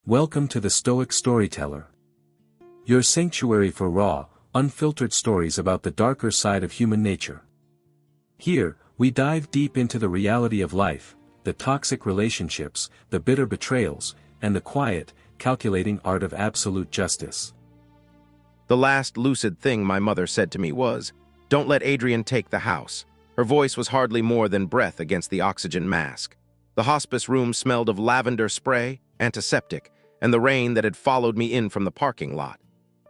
Welcome to the Stoic Storyteller, your sanctuary for raw, unfiltered stories about the darker side of human nature. Here, we dive deep into the reality of life, the toxic relationships, the bitter betrayals, and the quiet, calculating art of absolute justice. The last lucid thing my mother said to me was, "Don't let Adrian take the house." Her voice was hardly more than breath against the oxygen mask. The hospice room smelled of lavender spray, antiseptic, and the rain that had followed me in from the parking lot.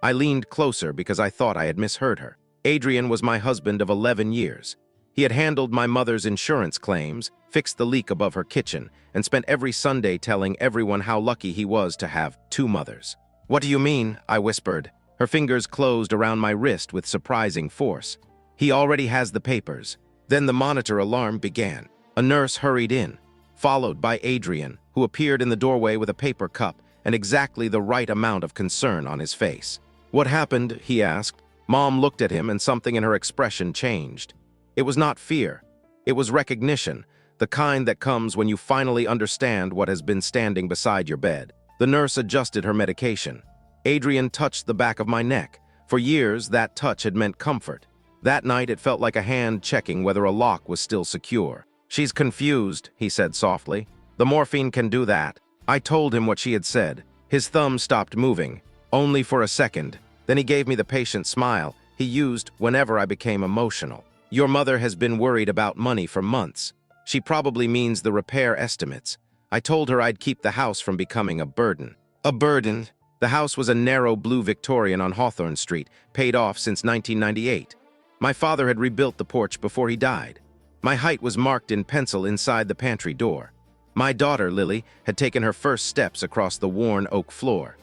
I leaned closer because I thought I had misheard her. Adrian was my husband of 11 years. He had handled my mother's insurance claims, fixed the leak above her kitchen, and spent every Sunday telling everyone how lucky he was to have two mothers. "What do you mean?" I whispered. Her fingers closed around my wrist with surprising force. "He already has the papers." Then the monitor alarm began. A nurse hurried in, followed by Adrian, who appeared in the doorway with a paper cup and exactly the right amount of concern on his face. "What happened?" he asked. Mom looked at him and something in her expression changed. It was not fear. It was recognition, the kind that comes when you finally understand what has been standing beside your bed. The nurse adjusted her medication. Adrian touched the back of my neck. For years, that touch had meant comfort. That night, it felt like a hand checking whether a lock was still secure. "She's confused," he said softly. "The morphine can do that." I told him what she had said. His thumb stopped moving, only for a second. Then he gave me the patient smile he used whenever I became emotional. "Your mother has been worried about money for months. She probably means the repair estimates." I told her I'd keep the house from becoming a burden. A burden? The house was a narrow blue Victorian on Hawthorne Street, paid off since 1998. My father had rebuilt the porch before he died. My height was marked in pencil inside the pantry door. My daughter, Lily, had taken her first steps across the worn oak floor.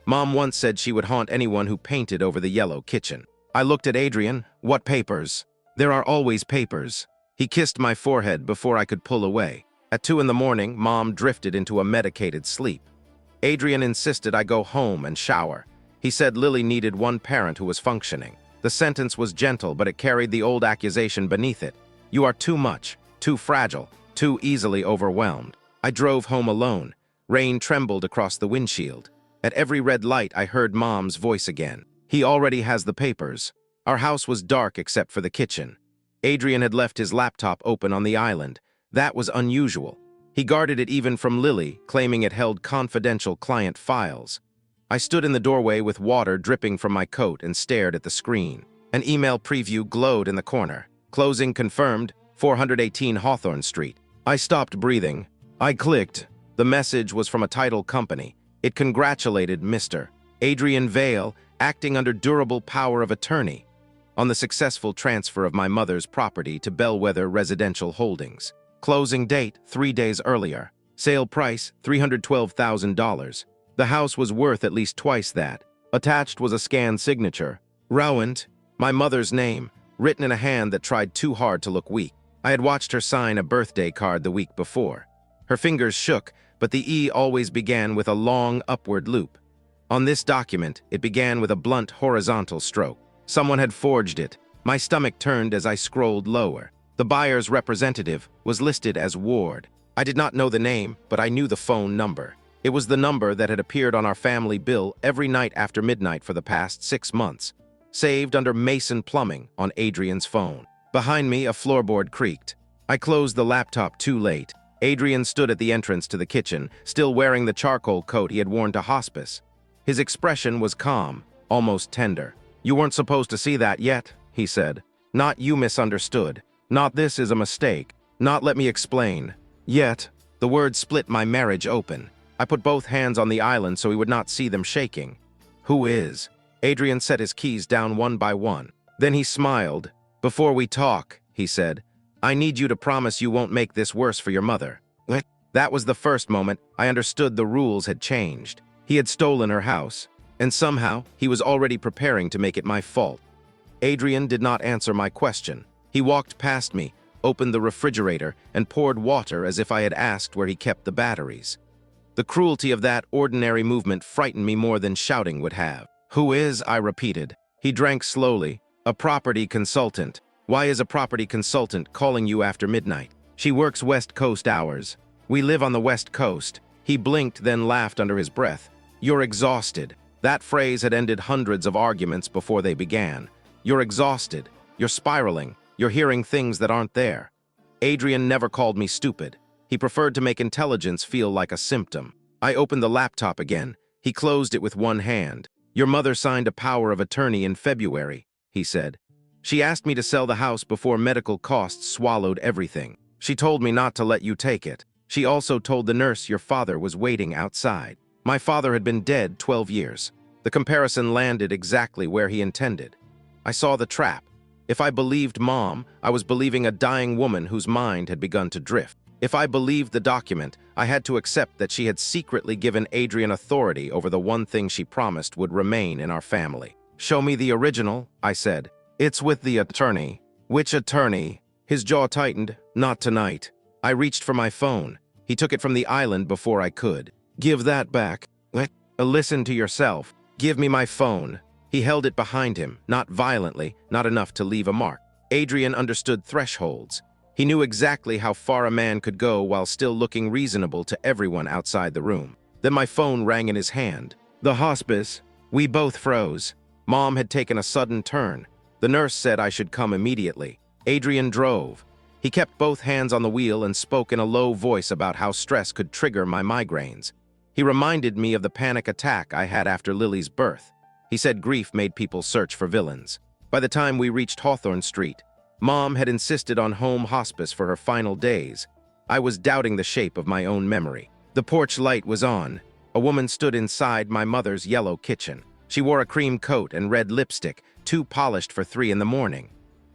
Mom once said she would haunt anyone who painted over the yellow kitchen. I looked at Adrian. "What papers?" "There are always papers." He kissed my forehead before I could pull away. At 2 in the morning, Mom drifted into a medicated sleep. Adrian insisted I go home and shower. He said Lily needed one parent who was functioning. The sentence was gentle, but it carried the old accusation beneath it. "You are too much, too fragile, too easily overwhelmed." I drove home alone. Rain trembled across the windshield. At every red light, I heard Mom's voice again. "He already has the papers." Our house was dark except for the kitchen. Adrian had left his laptop open on the island. That was unusual. He guarded it even from Lily, claiming it held confidential client files. I stood in the doorway with water dripping from my coat and stared at the screen. An email preview glowed in the corner. "Closing confirmed, 418 Hawthorne Street." I stopped breathing. I clicked. The message was from a title company. It congratulated Mr. Adrian Vale, acting under durable power of attorney, on the successful transfer of my mother's property to Bellwether Residential Holdings. Closing date, 3 days earlier. Sale price, $312,000. The house was worth at least twice that. Attached was a scanned signature. Rowand, my mother's name, written in a hand that tried too hard to look weak. I had watched her sign a birthday card the week before. Her fingers shook, but the E always began with a long upward loop. On this document, it began with a blunt horizontal stroke. Someone had forged it. My stomach turned as I scrolled lower. The buyer's representative was listed as Ward. I did not know the name, but I knew the phone number. It was the number that had appeared on our family bill every night after midnight for the past 6 months. Saved under Mason Plumbing on Adrian's phone. Behind me, a floorboard creaked. I closed the laptop too late. Adrian stood at the entrance to the kitchen, still wearing the charcoal coat he had worn to hospice. His expression was calm, almost tender. "You weren't supposed to see that yet," he said. "Not you misunderstood. Not this is a mistake. Not let me explain. Yet." The word split my marriage open. I put both hands on the island so he would not see them shaking. "Who is?" Adrian set his keys down one by one. Then he smiled. "Before we talk," he said, "I need you to promise you won't make this worse for your mother." That was the first moment I understood the rules had changed. He had stolen her house, and somehow he was already preparing to make it my fault. Adrian did not answer my question. He walked past me, opened the refrigerator, and poured water as if I had asked where he kept the batteries. The cruelty of that ordinary movement frightened me more than shouting would have. "Who is?" I repeated. He drank slowly. "A property consultant." "Why is a property consultant calling you after midnight?" "She works West Coast hours." "We live on the West Coast." He blinked, then laughed under his breath. "You're exhausted." That phrase had ended hundreds of arguments before they began. "You're exhausted. You're spiraling. You're hearing things that aren't there." Adrian never called me stupid. He preferred to make intelligence feel like a symptom. I opened the laptop again. He closed it with one hand. "Your mother signed a power of attorney in February," he said. "She asked me to sell the house before medical costs swallowed everything. She told me not to let you take it. She also told the nurse your father was waiting outside." My father had been dead 12 years. The comparison landed exactly where he intended. I saw the trap. If I believed Mom, I was believing a dying woman whose mind had begun to drift. If I believed the document, I had to accept that she had secretly given Adrian authority over the one thing she promised would remain in our family. "Show me the original," I said. "It's with the attorney." "Which attorney?" His jaw tightened. "Not tonight." I reached for my phone. He took it from the island before I could. "Give that back." Listen to yourself. Give me my phone." He held it behind him, not violently, not enough to leave a mark. Adrian understood thresholds. He knew exactly how far a man could go while still looking reasonable to everyone outside the room. Then my phone rang in his hand. "The hospice." We both froze. Mom had taken a sudden turn. The nurse said I should come immediately. Adrian drove. He kept both hands on the wheel and spoke in a low voice about how stress could trigger my migraines. He reminded me of the panic attack I had after Lily's birth. He said grief made people search for villains. By the time we reached Hawthorne Street, Mom had insisted on home hospice for her final days. I was doubting the shape of my own memory. The porch light was on. A woman stood inside my mother's yellow kitchen. She wore a cream coat and red lipstick, too polished for 3 in the morning.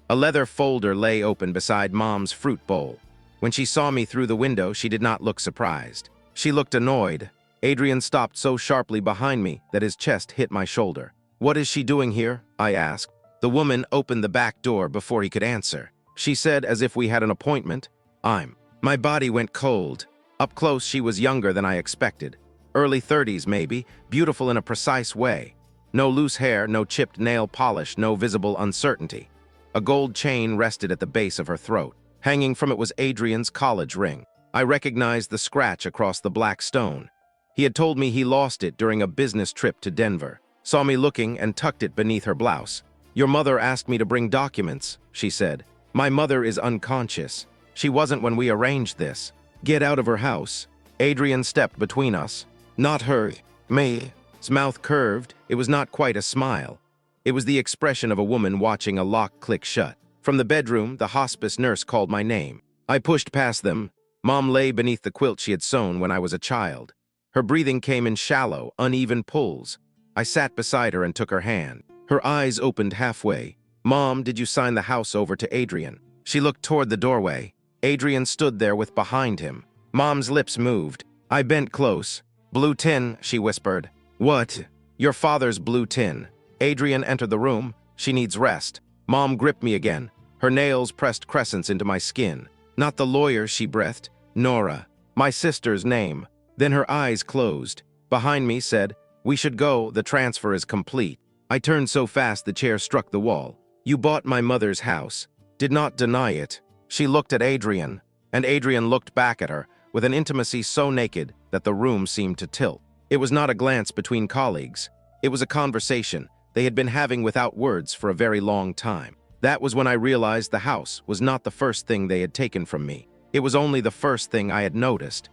A leather folder lay open beside Mom's fruit bowl. When she saw me through the window, she did not look surprised. She looked annoyed. Adrian stopped so sharply behind me that his chest hit my shoulder. "What is she doing here?" I asked. The woman opened the back door before he could answer. She said, as if we had an appointment, My body went cold. Up close, she was younger than I expected. Early 30s, maybe, beautiful in a precise way. No loose hair, no chipped nail polish, no visible uncertainty. A gold chain rested at the base of her throat. Hanging from it was Adrian's college ring. I recognized the scratch across the black stone. He had told me he lost it during a business trip to Denver. Saw me looking and tucked it beneath her blouse. "Your mother asked me to bring documents," she said. "My mother is unconscious. She wasn't when we arranged this. Get out of her house." Adrian stepped between us. "Not her. Me." His mouth curved. It was not quite a smile. It was the expression of a woman watching a lock click shut. From the bedroom, the hospice nurse called my name. I pushed past them. Mom lay beneath the quilt she had sewn when I was a child. Her breathing came in shallow, uneven pulls. I sat beside her and took her hand. Her eyes opened halfway. "Mom, did you sign the house over to Adrian?" She looked toward the doorway. Adrian stood there with behind him. Mom's lips moved. I bent close. "Blue tin," she whispered. "What?" "Your father's blue tin." Adrian entered the room. "She needs rest." Mom gripped me again. Her nails pressed crescents into my skin. "Not the lawyer," she breathed. "Nora. My sister's name." Then her eyes closed. Behind me said, "We should go, the transfer is complete." I turned so fast the chair struck the wall. "You bought my mother's house." Did not deny it. She looked at Adrian, and Adrian looked back at her, with an intimacy so naked that the room seemed to tilt. It was not a glance between colleagues. It was a conversation they had been having without words for a very long time. That was when I realized the house was not the first thing they had taken from me. It was only the first thing I had noticed.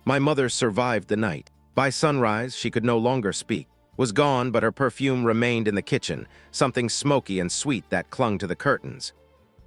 My mother survived the night. By sunrise, she could no longer speak. Was gone, but her perfume remained in the kitchen, something smoky and sweet that clung to the curtains.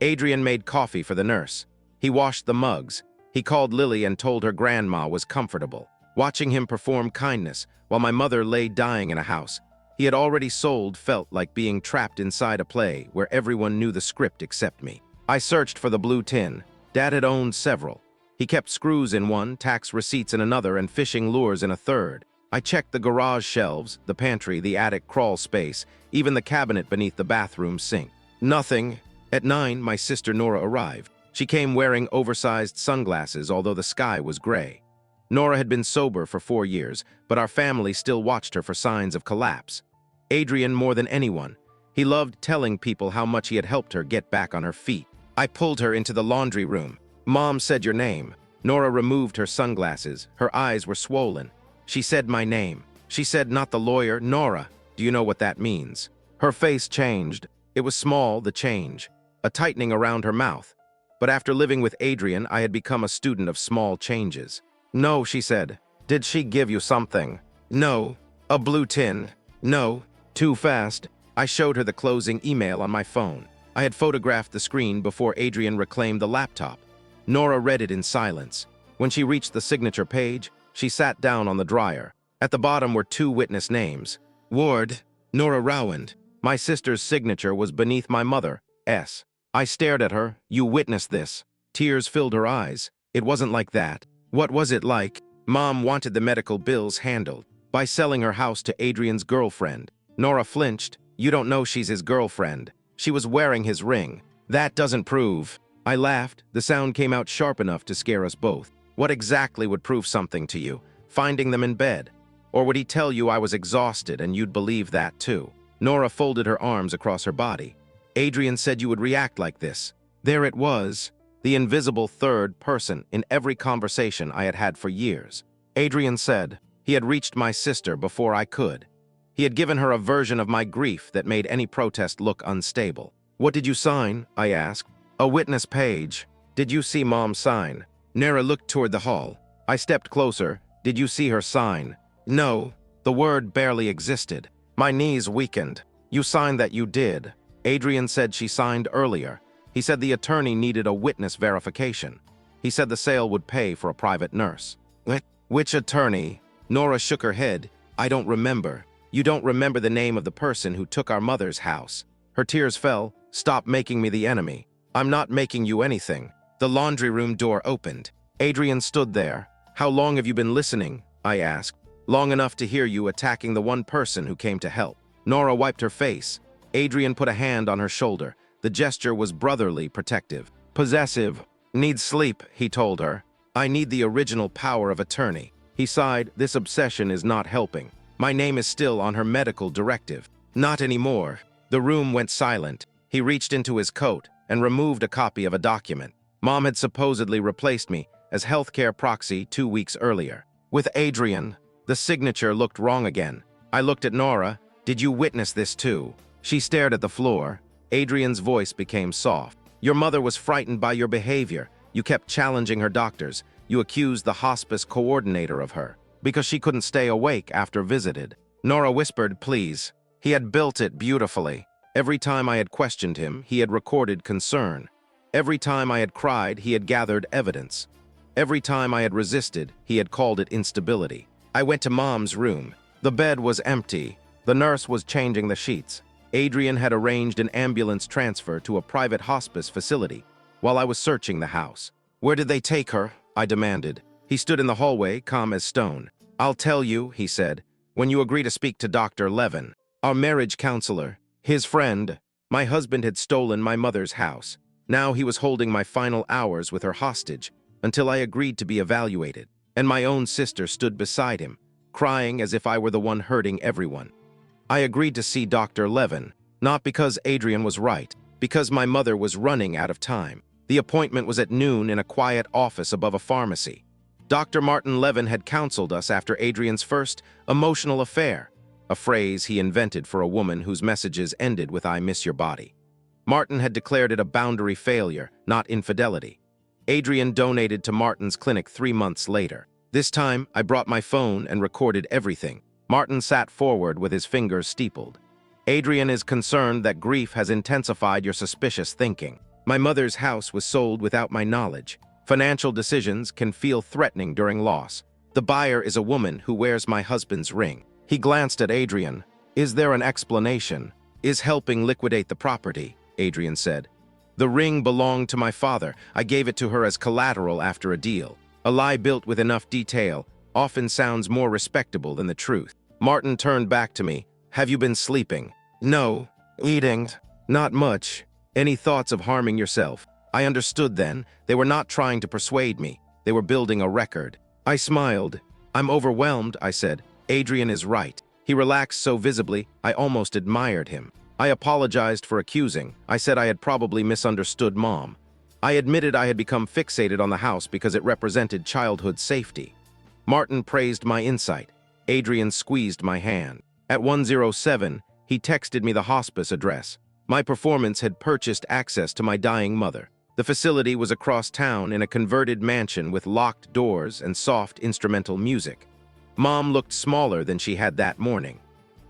Adrian made coffee for the nurse. He washed the mugs. He called Lily and told her grandma was comfortable. Watching him perform kindness while my mother lay dying in a house he had already sold felt like being trapped inside a play where everyone knew the script except me. I searched for the blue tin. Dad had owned several. He kept screws in one, tax receipts in another, and fishing lures in a third. I checked the garage shelves, the pantry, the attic crawl space, even the cabinet beneath the bathroom sink. Nothing. At 9, my sister Nora arrived. She came wearing oversized sunglasses, although the sky was gray. Nora had been sober for 4 years, but our family still watched her for signs of collapse. Adrian more than anyone. He loved telling people how much he had helped her get back on her feet. I pulled her into the laundry room. "Mom said your name." Nora removed her sunglasses. Her eyes were swollen. She said my name. She said, not the lawyer, Nora. Do you know what that means? Her face changed. It was small, the change. A tightening around her mouth. But after living with Adrian, I had become a student of small changes. No, she said. Did she give you something? No. A blue tin? No. Too fast. I showed her the closing email on my phone. I had photographed the screen before Adrian reclaimed the laptop. Nora read it in silence. When she reached the signature page, she sat down on the dryer. At the bottom were 2 witness names. Ward, Nora Rowand. My sister's signature was beneath my mother, S. I stared at her. You witnessed this. Tears filled her eyes. It wasn't like that. What was it like? Mom wanted the medical bills handled by selling her house to Adrian's girlfriend. Nora flinched. You don't know she's his girlfriend. She was wearing his ring. That doesn't prove. I laughed. The sound came out sharp enough to scare us both. What exactly would prove something to you? Finding them in bed? Or would he tell you I was exhausted and you'd believe that too? Nora folded her arms across her body. Adrian said you would react like this. There it was, the invisible third person in every conversation I had had for years. Adrian said he had reached my sister before I could. He had given her a version of my grief that made any protest look unstable. What did you sign? I asked. A witness page. Did you see Mom sign? Nora looked toward the hall. I stepped closer. Did you see her sign? No. The word barely existed. My knees weakened. You signed that you did. Adrian said she signed earlier. He said the attorney needed a witness verification. He said the sale would pay for a private nurse. Which attorney? Nora shook her head. I don't remember. You don't remember the name of the person who took our mother's house. Her tears fell. Stop making me the enemy. I'm not making you anything. The laundry room door opened. Adrian stood there. How long have you been listening? I asked. Long enough to hear you attacking the one person who came to help. Nora wiped her face. Adrian put a hand on her shoulder. The gesture was brotherly, protective. Possessive. Need sleep, he told her. I need the original power of attorney. He sighed. This obsession is not helping. My name is still on her medical directive. Not anymore. The room went silent. He reached into his coat and removed a copy of a document. Mom had supposedly replaced me as healthcare proxy 2 weeks earlier. With Adrian, the signature looked wrong again. I looked at Nora. Did you witness this too? She stared at the floor. Adrian's voice became soft. Your mother was frightened by your behavior. You kept challenging her doctors. You accused the hospice coordinator of her because she couldn't stay awake after visited. Nora whispered, please. He had built it beautifully. Every time I had questioned him, he had recorded concern. Every time I had cried, he had gathered evidence. Every time I had resisted, he had called it instability. I went to Mom's room. The bed was empty. The nurse was changing the sheets. Adrian had arranged an ambulance transfer to a private hospice facility while I was searching the house. Where did they take her? I demanded. He stood in the hallway, calm as stone. I'll tell you, he said, when you agree to speak to Dr. Levin, our marriage counselor, his friend. My husband had stolen my mother's house. Now he was holding my final hours with her hostage until I agreed to be evaluated, and my own sister stood beside him, crying as if I were the one hurting everyone. I agreed to see Dr. Levin, not because Adrian was right, because my mother was running out of time. The appointment was at noon in a quiet office above a pharmacy. Dr. Martin Levin had counseled us after Adrian's first emotional affair, a phrase he invented for a woman whose messages ended with "I miss your body." Martin had declared it a boundary failure, not infidelity. Adrian donated to Martin's clinic 3 months later. This time, I brought my phone and recorded everything. Martin sat forward with his fingers steepled. Adrian is concerned that grief has intensified your suspicious thinking. My mother's house was sold without my knowledge. Financial decisions can feel threatening during loss. The buyer is a woman who wears my husband's ring. He glanced at Adrian. Is there an explanation? Is helping liquidate the property? Adrian said. The ring belonged to my father. I gave it to her as collateral after a deal. A lie built with enough detail often sounds more respectable than the truth. Martin turned back to me. Have you been sleeping? No. Eating? Not much. Any thoughts of harming yourself? I understood then. They were not trying to persuade me. They were building a record. I smiled. I'm overwhelmed, I said. Adrian is right. He relaxed so visibly, I almost admired him. I apologized for accusing. I said I had probably misunderstood Mom. I admitted I had become fixated on the house because it represented childhood safety. Martin praised my insight. Adrian squeezed my hand. At 107, he texted me the hospice address. My performance had purchased access to my dying mother. The facility was across town in a converted mansion with locked doors and soft instrumental music. Mom looked smaller than she had that morning.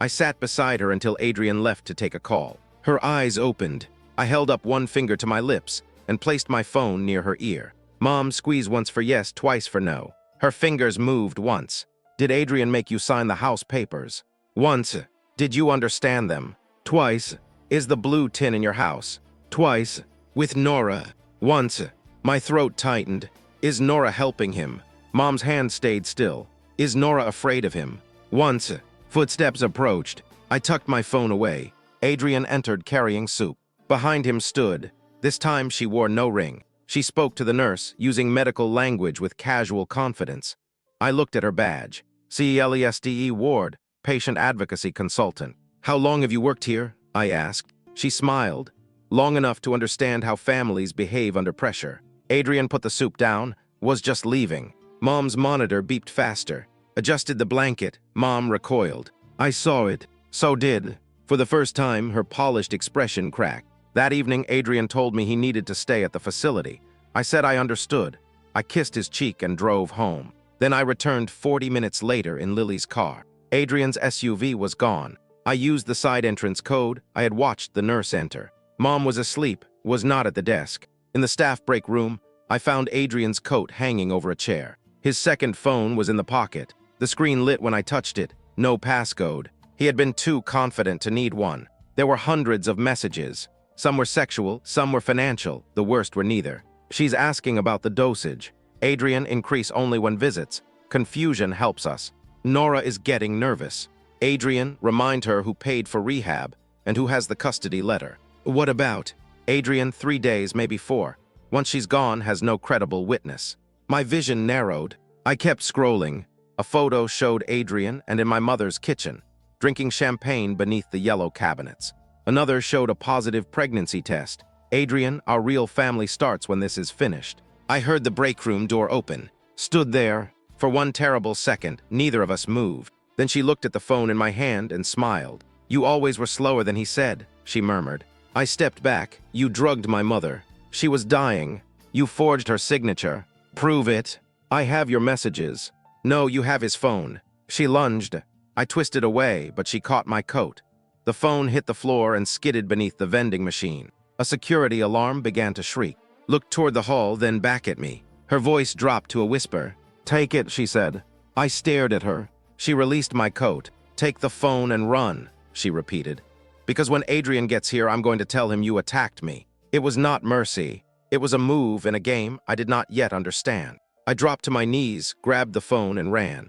I sat beside her until Adrian left to take a call. Her eyes opened. I held up one finger to my lips and placed my phone near her ear. Mom squeezed once for yes, twice for no. Her fingers moved once. Did Adrian make you sign the house papers? Once. Did you understand them? Twice. Is the blue tin in your house? Twice. With Nora. Once. My throat tightened. Is Nora helping him? Mom's hand stayed still. Is Nora afraid of him? Once. Footsteps approached. I tucked my phone away. Adrian entered carrying soup. Behind him stood. This time she wore no ring. She spoke to the nurse, using medical language with casual confidence. I looked at her badge. CELESTE Ward, Patient Advocacy Consultant. How long have you worked here? I asked. She smiled. Long enough to understand how families behave under pressure. Adrian put the soup down, was just leaving. Mom's monitor beeped faster. Adjusted the blanket. Mom recoiled. I saw it. So did. For the first time, her polished expression cracked. That evening, Adrian told me he needed to stay at the facility. I said I understood. I kissed his cheek and drove home. Then I returned 40 minutes later in Lily's car. Adrian's SUV was gone. I used the side entrance code. I had watched the nurse enter. Mom was asleep, was not at the desk. In the staff break room, I found Adrian's coat hanging over a chair. His second phone was in the pocket. The screen lit when I touched it. No passcode. He had been too confident to need one. There were hundreds of messages. Some were sexual, some were financial. The worst were neither. She's asking about the dosage. Adrian, increase only when visits. Confusion helps us. Nora is getting nervous. Adrian, remind her who paid for rehab and who has the custody letter. What about? Adrian, 3 days, maybe 4. Once she's gone, has no credible witness. My vision narrowed. I kept scrolling. A photo showed Adrian and in my mother's kitchen, drinking champagne beneath the yellow cabinets. Another showed a positive pregnancy test. Adrian, our real family starts when this is finished. I heard the break room door open. Stood there. For one terrible second, neither of us moved. Then she looked at the phone in my hand and smiled. You always were slower than he said, she murmured. I stepped back. You drugged my mother. She was dying. You forged her signature. Prove it. I have your messages. No, you have his phone. She lunged. I twisted away, but she caught my coat. The phone hit the floor and skidded beneath the vending machine. A security alarm began to shriek. Looked toward the hall, then back at me. Her voice dropped to a whisper. Take it, she said. I stared at her. She released my coat. Take the phone and run, she repeated. Because when Adrian gets here, I'm going to tell him you attacked me. It was not mercy. It was a move in a game I did not yet understand. I dropped to my knees, grabbed the phone, and ran.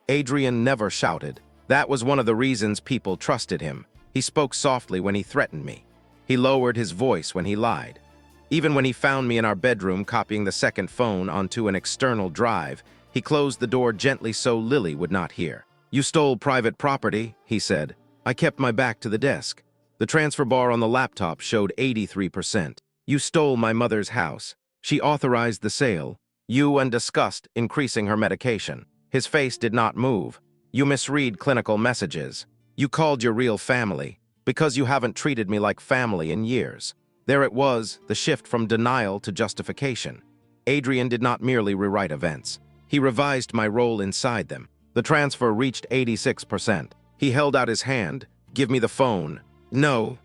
Adrian never shouted. That was one of the reasons people trusted him. He spoke softly when he threatened me. He lowered his voice when he lied. Even when he found me in our bedroom copying the second phone onto an external drive, he closed the door gently so Lily would not hear. You stole private property, he said. I kept my back to the desk. The transfer bar on the laptop showed 83%. You stole my mother's house. She authorized the sale. You and discussed increasing her medication. His face did not move. You misread clinical messages. You called your real family, because you haven't treated me like family in years. There it was, the shift from denial to justification. Adrian did not merely rewrite events. He revised my role inside them. The transfer reached 86%. He held out his hand. Give me the phone. No.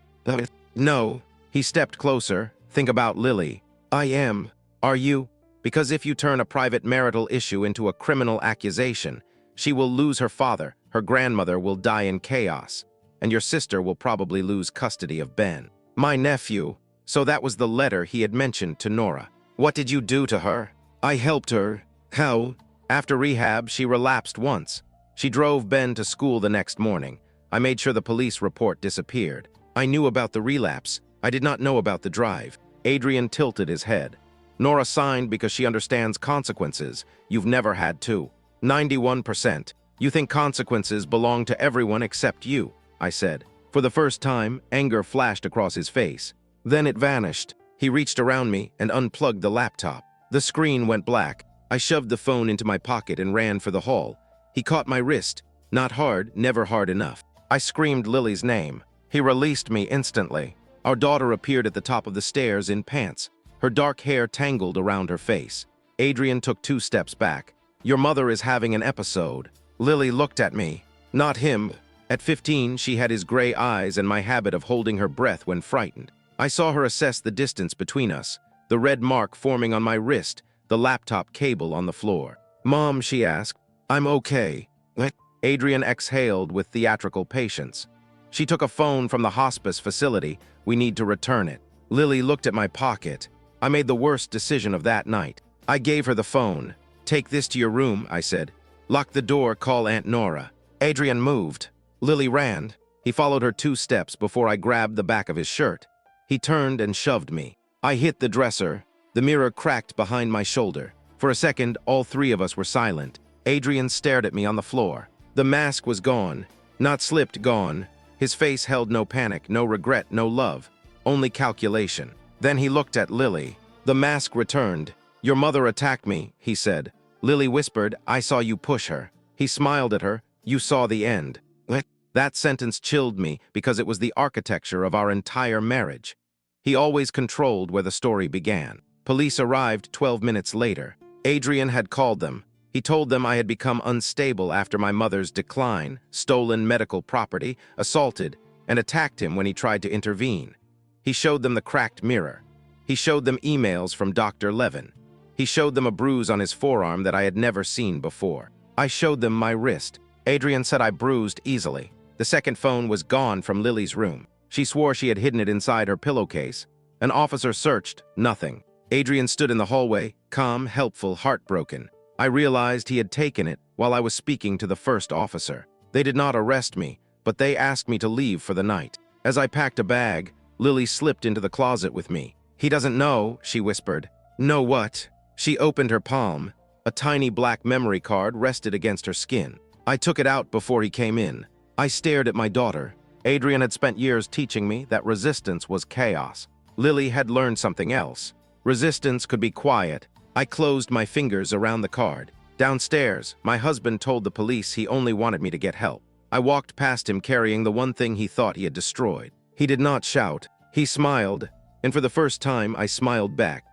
No. He stepped closer. Think about Lily. I am. Are you? Because if you turn a private marital issue into a criminal accusation, she will lose her father, her grandmother will die in chaos, and your sister will probably lose custody of Ben. My nephew. So that was the letter he had mentioned to Nora. What did you do to her? I helped her. How? After rehab, she relapsed once. She drove Ben to school the next morning. I made sure the police report disappeared. I knew about the relapse. I did not know about the drive. Adrian tilted his head. Nora signed because she understands consequences. You've never had to. 91%. You think consequences belong to everyone except you, I said. For the first time, anger flashed across his face. Then it vanished. He reached around me and unplugged the laptop. The screen went black. I shoved the phone into my pocket and ran for the hall. He caught my wrist. Not hard, never hard enough. I screamed Lily's name. He released me instantly. Our daughter appeared at the top of the stairs in pants. Her dark hair tangled around her face. Adrian took 2 steps back. "Your mother is having an episode." Lily looked at me. Not him. At 15, she had his gray eyes and my habit of holding her breath when frightened. I saw her assess the distance between us, the red mark forming on my wrist, the laptop cable on the floor. "Mom," she asked. "I'm okay." Adrian exhaled with theatrical patience. "She took a phone from the hospice facility. We need to return it." Lily looked at my pocket. I made the worst decision of that night. I gave her the phone. "Take this to your room," I said. "Lock the door, call Aunt Nora." Adrian moved. Lily ran. He followed her 2 steps before I grabbed the back of his shirt. He turned and shoved me. I hit the dresser. The mirror cracked behind my shoulder. For a second, all 3 of us were silent. Adrian stared at me on the floor. The mask was gone. Not slipped, gone. His face held no panic, no regret, no love. Only calculation. Then he looked at Lily. The mask returned. "Your mother attacked me," he said. Lily whispered, "I saw you push her." He smiled at her. "You saw the end." That sentence chilled me because it was the architecture of our entire marriage. He always controlled where the story began. Police arrived 12 minutes later. Adrian had called them. He told them I had become unstable after my mother's decline, stolen medical property, assaulted, and attacked him when he tried to intervene. He showed them the cracked mirror. He showed them emails from Dr. Levin. He showed them a bruise on his forearm that I had never seen before. I showed them my wrist. Adrian said I bruised easily. The second phone was gone from Lily's room. She swore she had hidden it inside her pillowcase. An officer searched, nothing. Adrian stood in the hallway, calm, helpful, heartbroken. I realized he had taken it while I was speaking to the first officer. They did not arrest me, but they asked me to leave for the night. As I packed a bag, Lily slipped into the closet with me. "He doesn't know," she whispered. "Know what?" She opened her palm. A tiny black memory card rested against her skin. I took it out before he came in. I stared at my daughter. Adrian had spent years teaching me that resistance was chaos. Lily had learned something else. Resistance could be quiet. I closed my fingers around the card. Downstairs, my husband told the police he only wanted me to get help. I walked past him carrying the one thing he thought he had destroyed. He did not shout. He smiled, and for the first time, I smiled back.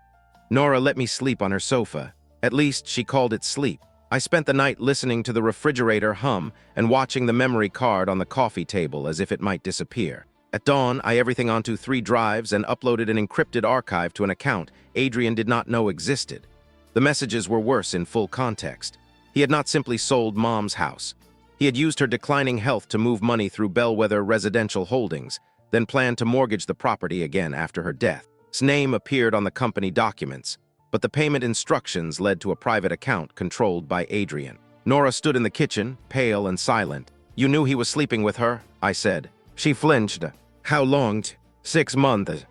Nora let me sleep on her sofa. At least she called it sleep. I spent the night listening to the refrigerator hum and watching the memory card on the coffee table as if it might disappear. At dawn, I everything onto 3 drives and uploaded an encrypted archive to an account Adrian did not know existed. The messages were worse in full context. He had not simply sold Mom's house. He had used her declining health to move money through Bellwether Residential Holdings, then planned to mortgage the property again after her death. His name appeared on the company documents, but the payment instructions led to a private account controlled by Adrian. Nora stood in the kitchen, pale and silent. "You knew he was sleeping with her?" I said. She flinched. "How long? 6 months."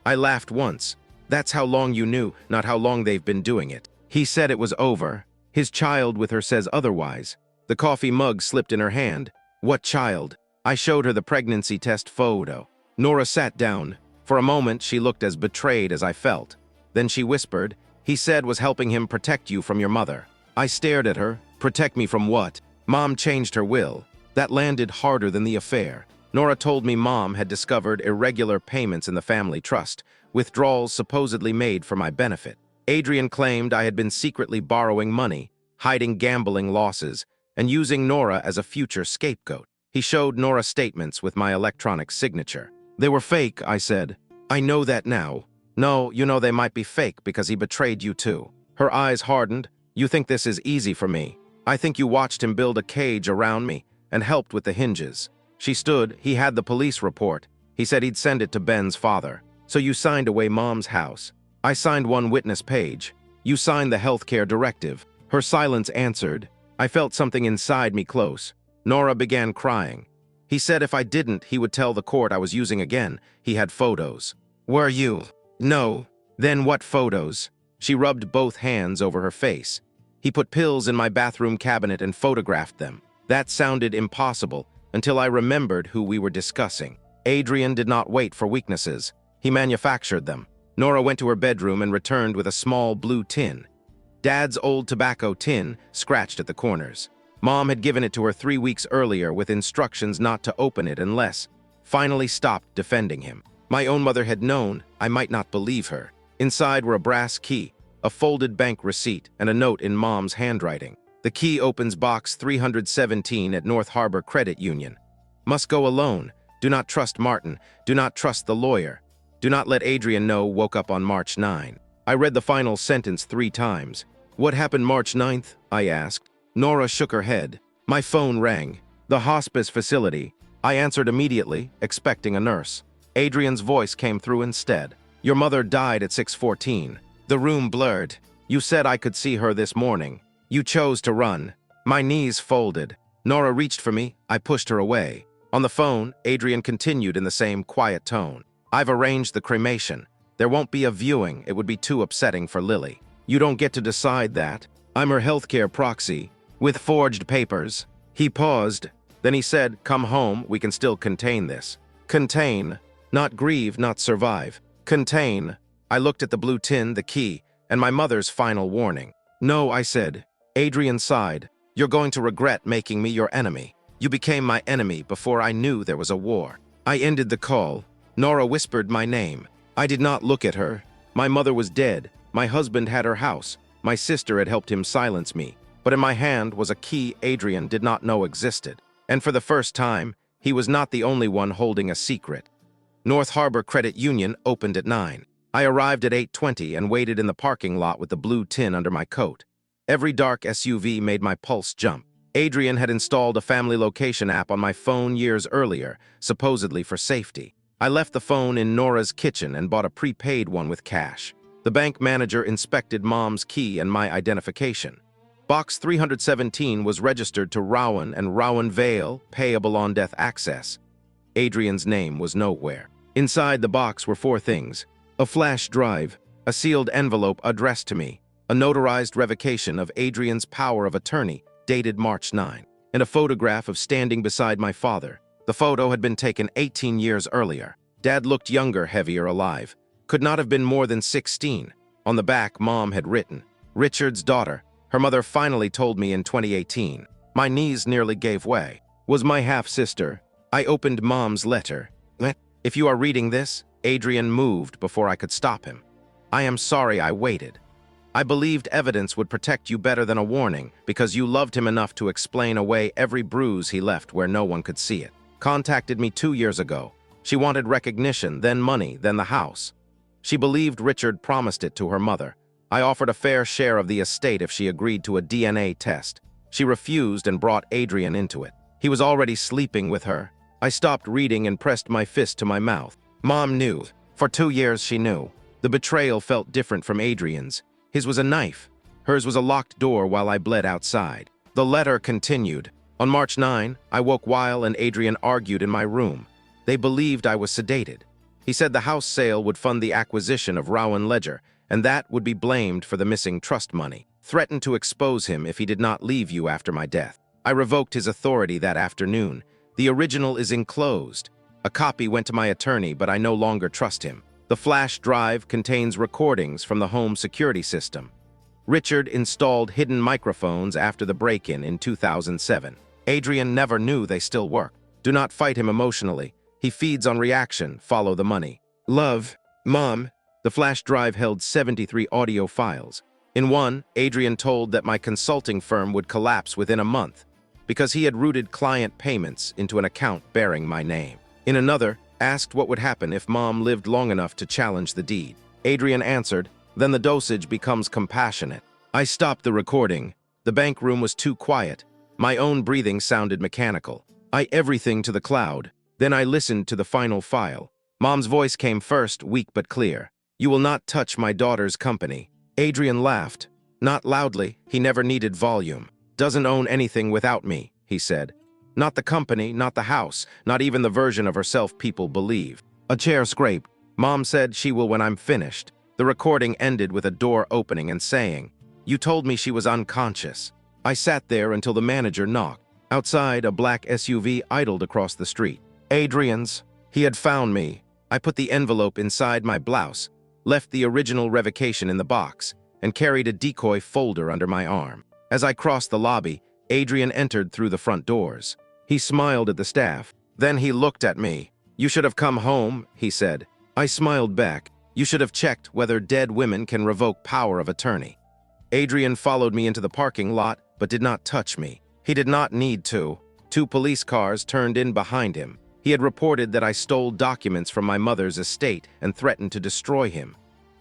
I laughed once. "That's how long you knew, not how long they've been doing it." He said it was over. "His child with her says otherwise." The coffee mug slipped in her hand. "What child?" I showed her the pregnancy test photo. Nora sat down. For a moment, she looked as betrayed as I felt. Then she whispered, "He said was helping him protect you from your mother." I stared at her. "Protect me from what?" "Mom changed her will." That landed harder than the affair. Nora told me Mom had discovered irregular payments in the family trust, withdrawals supposedly made for my benefit. Adrian claimed I had been secretly borrowing money, hiding gambling losses, and using Nora as a future scapegoat. He showed Nora statements with my electronic signature. "They were fake," I said. "I know that now." "No, you know they might be fake because he betrayed you too." Her eyes hardened. "You think this is easy for me. I think you watched him build a cage around me and helped with the hinges." She stood. "He had the police report. He said he'd send it to Ben's father. So you signed away Mom's house." I signed one witness page. "You signed the healthcare directive." Her silence answered. I felt something inside me close. Nora began crying. "He said if I didn't, he would tell the court I was using again. He had photos." "Were you?" "No." "Then what photos?" She rubbed both hands over her face. "He put pills in my bathroom cabinet and photographed them." That sounded impossible until I remembered who we were discussing. Adrian did not wait for weaknesses. He manufactured them. Nora went to her bedroom and returned with a small blue tin. Dad's old tobacco tin, scratched at the corners. Mom had given it to her 3 weeks earlier with instructions not to open it unless finally stopped defending him. My own mother had known. I might not believe her. Inside were a brass key, a folded bank receipt, and a note in Mom's handwriting. The key opens box 317 at North Harbor Credit Union. Must go alone. Do not trust Martin. Do not trust the lawyer. Do not let Adrian know. Woke up on March 9. I read the final sentence 3 times. What happened March 9th? I asked. Nora shook her head. My phone rang. The hospice facility. I answered immediately, expecting a nurse. Adrian's voice came through instead. Your mother died at 6:14. The room blurred. You said I could see her this morning. You chose to run. My knees folded. Nora reached for me. I pushed her away. On the phone, Adrian continued in the same quiet tone. I've arranged the cremation. There won't be a viewing. It would be too upsetting for Lily. You don't get to decide that. I'm her healthcare proxy, with forged papers. He paused. Then he said, come home, we can still contain this. Contain. Not grieve, not survive. Contain. I looked at the blue tin, the key, and my mother's final warning. No, I said. Adrian sighed. You're going to regret making me your enemy. You became my enemy before I knew there was a war. I ended the call. Nora whispered my name. I did not look at her. My mother was dead. My husband had her house. My sister had helped him silence me. But in my hand was a key Adrian did not know existed. And for the first time, he was not the only one holding a secret. North Harbor Credit Union opened at 9. I arrived at 8:20 and waited in the parking lot with the blue tin under my coat. Every dark SUV made my pulse jump. Adrian had installed a family location app on my phone years earlier, supposedly for safety. I left the phone in Nora's kitchen and bought a prepaid one with cash. The bank manager inspected Mom's key and my identification. Box 317 was registered to Rowan and Rowan Vale, payable on death access. Adrian's name was nowhere. Inside the box were 4 things: a flash drive, a sealed envelope addressed to me, a notarized revocation of Adrian's power of attorney, dated March 9, and a photograph of standing beside my father. The photo had been taken 18 years earlier. Dad looked younger, heavier, alive. Could not have been more than 16. On the back, Mom had written, Richard's daughter. Her mother finally told me in 2018. My knees nearly gave way. Was my half-sister. I opened Mom's letter. If you are reading this, Adrian moved before I could stop him. I am sorry I waited. I believed evidence would protect you better than a warning because you loved him enough to explain away every bruise he left where no one could see it. Contacted me 2 years ago. She wanted recognition, then money, then the house. She believed Richard promised it to her mother. I offered a fair share of the estate if she agreed to a DNA test. She refused and brought Adrian into it. He was already sleeping with her. I stopped reading and pressed my fist to my mouth. Mom knew. For 2 years she knew. The betrayal felt different from Adrian's. His was a knife. Hers was a locked door while I bled outside. The letter continued. On March 9, I woke while and Adrian argued in my room. They believed I was sedated. He said the house sale would fund the acquisition of Rowan Ledger, and that would be blamed for the missing trust money. Threatened to expose him if he did not leave you after my death. I revoked his authority that afternoon. The original is enclosed. A copy went to my attorney, but I no longer trust him. The flash drive contains recordings from the home security system. Richard installed hidden microphones after the break-in in 2007. Adrian never knew they still work. Do not fight him emotionally. He feeds on reaction. Follow the money. Love. Mom. The flash drive held 73 audio files. In one, Adrian told that my consulting firm would collapse within a month because he had routed client payments into an account bearing my name. In another, asked what would happen if Mom lived long enough to challenge the deed. Adrian answered, then the dosage becomes compassionate. I stopped the recording. The bank room was too quiet. My own breathing sounded mechanical. I everything to the cloud. Then I listened to the final file. Mom's voice came first, weak but clear. You will not touch my daughter's company. Adrian laughed. Not loudly. He never needed volume. Doesn't own anything without me, he said. Not the company, not the house, not even the version of herself people believe. A chair scraped. Mom said she will when I'm finished. The recording ended with a door opening and saying, You told me she was unconscious. I sat there until the manager knocked. Outside, a black SUV idled across the street. Adrian's. He had found me. I put the envelope inside my blouse. left the original revocation in the box, and carried a decoy folder under my arm. As I crossed the lobby, Adrian entered through the front doors. He smiled at the staff. Then he looked at me. "You should have come home," he said. I smiled back. "You should have checked whether dead women can revoke power of attorney." Adrian followed me into the parking lot, but did not touch me. He did not need to. 2 police cars turned in behind him. He had reported that I stole documents from my mother's estate and threatened to destroy him.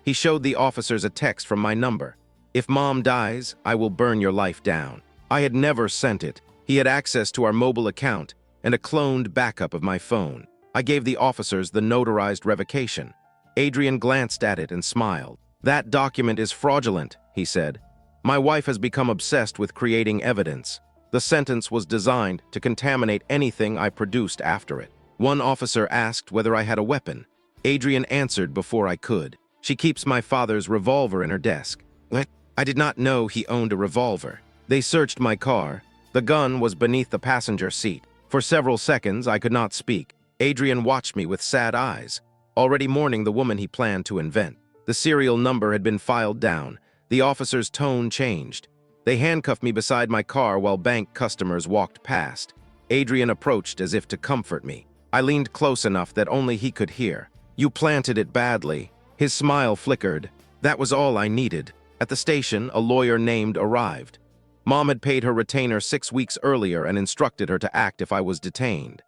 He showed the officers a text from my number. "If Mom dies, I will burn your life down." I had never sent it. He had access to our mobile account and a cloned backup of my phone. I gave the officers the notarized revocation. Adrian glanced at it and smiled. "That document is fraudulent," he said. "My wife has become obsessed with creating evidence. The sentence was designed to contaminate anything I produced after it." One officer asked whether I had a weapon. Adrian answered before I could. "She keeps my father's revolver in her desk." What? I did not know he owned a revolver. They searched my car. The gun was beneath the passenger seat. For several seconds, I could not speak. Adrian watched me with sad eyes, already mourning the woman he planned to invent. The serial number had been filed down. The officer's tone changed. They handcuffed me beside my car while bank customers walked past. Adrian approached as if to comfort me. I leaned close enough that only he could hear. "You planted it badly." His smile flickered. That was all I needed. At the station, a lawyer named arrived. Mom had paid her retainer 6 weeks earlier and instructed her to act if I was detained.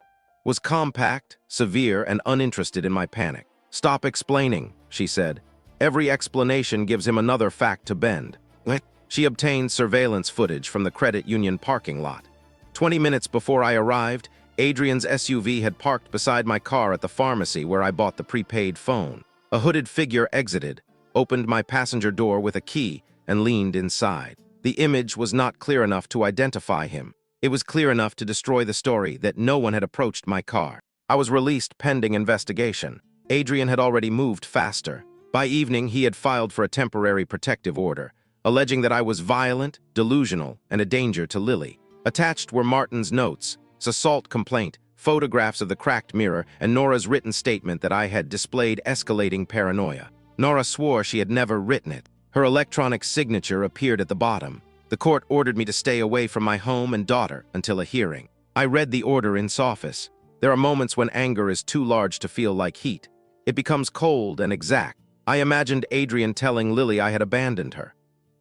Was compact, severe, and uninterested in my panic. "Stop explaining," she said. "Every explanation gives him another fact to bend." What? She obtained surveillance footage from the credit union parking lot. 20 minutes before I arrived, Adrian's SUV had parked beside my car at the pharmacy where I bought the prepaid phone. A hooded figure exited, opened my passenger door with a key, and leaned inside. The image was not clear enough to identify him. It was clear enough to destroy the story that no one had approached my car. I was released pending investigation. Adrian had already moved faster. By evening, he had filed for a temporary protective order, alleging that I was violent, delusional, and a danger to Lily. Attached were Martin's notes, his assault complaint, photographs of the cracked mirror, and Nora's written statement that I had displayed escalating paranoia. Nora swore she had never written it. Her electronic signature appeared at the bottom. The court ordered me to stay away from my home and daughter until a hearing. I read the order in office. There are moments when anger is too large to feel like heat. It becomes cold and exact. I imagined Adrian telling Lily I had abandoned her.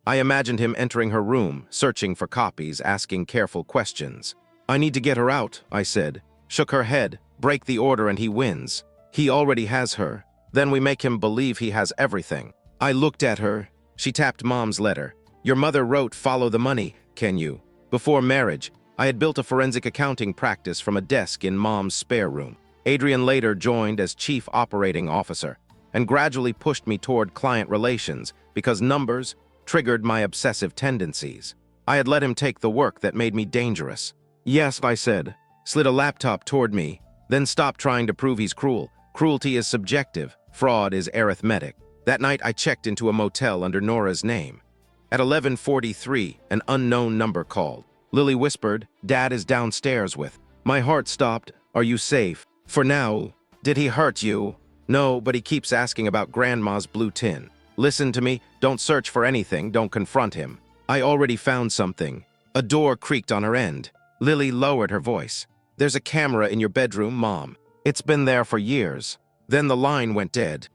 I imagined him entering her room, searching for copies, asking careful questions. "I need to get her out," I said. Shook her head. "Break the order and he wins. He already has her. Then we make him believe he has everything." I looked at her. She tapped Mom's letter. "Your mother wrote, 'Follow the money, can you?' Before marriage, I had built a forensic accounting practice from a desk in Mom's spare room. Adrian later joined as chief operating officer and gradually pushed me toward client relations because numbers triggered my obsessive tendencies. I had let him take the work that made me dangerous. "Yes," I said, slid a laptop toward me, then stopped trying to prove he's cruel. Cruelty is subjective, fraud is arithmetic. That night I checked into a motel under Nora's name. At 11:43, an unknown number called. Lily whispered, "Dad is downstairs with." My heart stopped. "Are you safe?" "For now." "Did he hurt you?" "No, but he keeps asking about Grandma's blue tin." "Listen to me, don't search for anything, don't confront him." "I already found something." A door creaked on her end. Lily lowered her voice. "There's a camera in your bedroom, Mom. It's been there for years." Then the line went dead.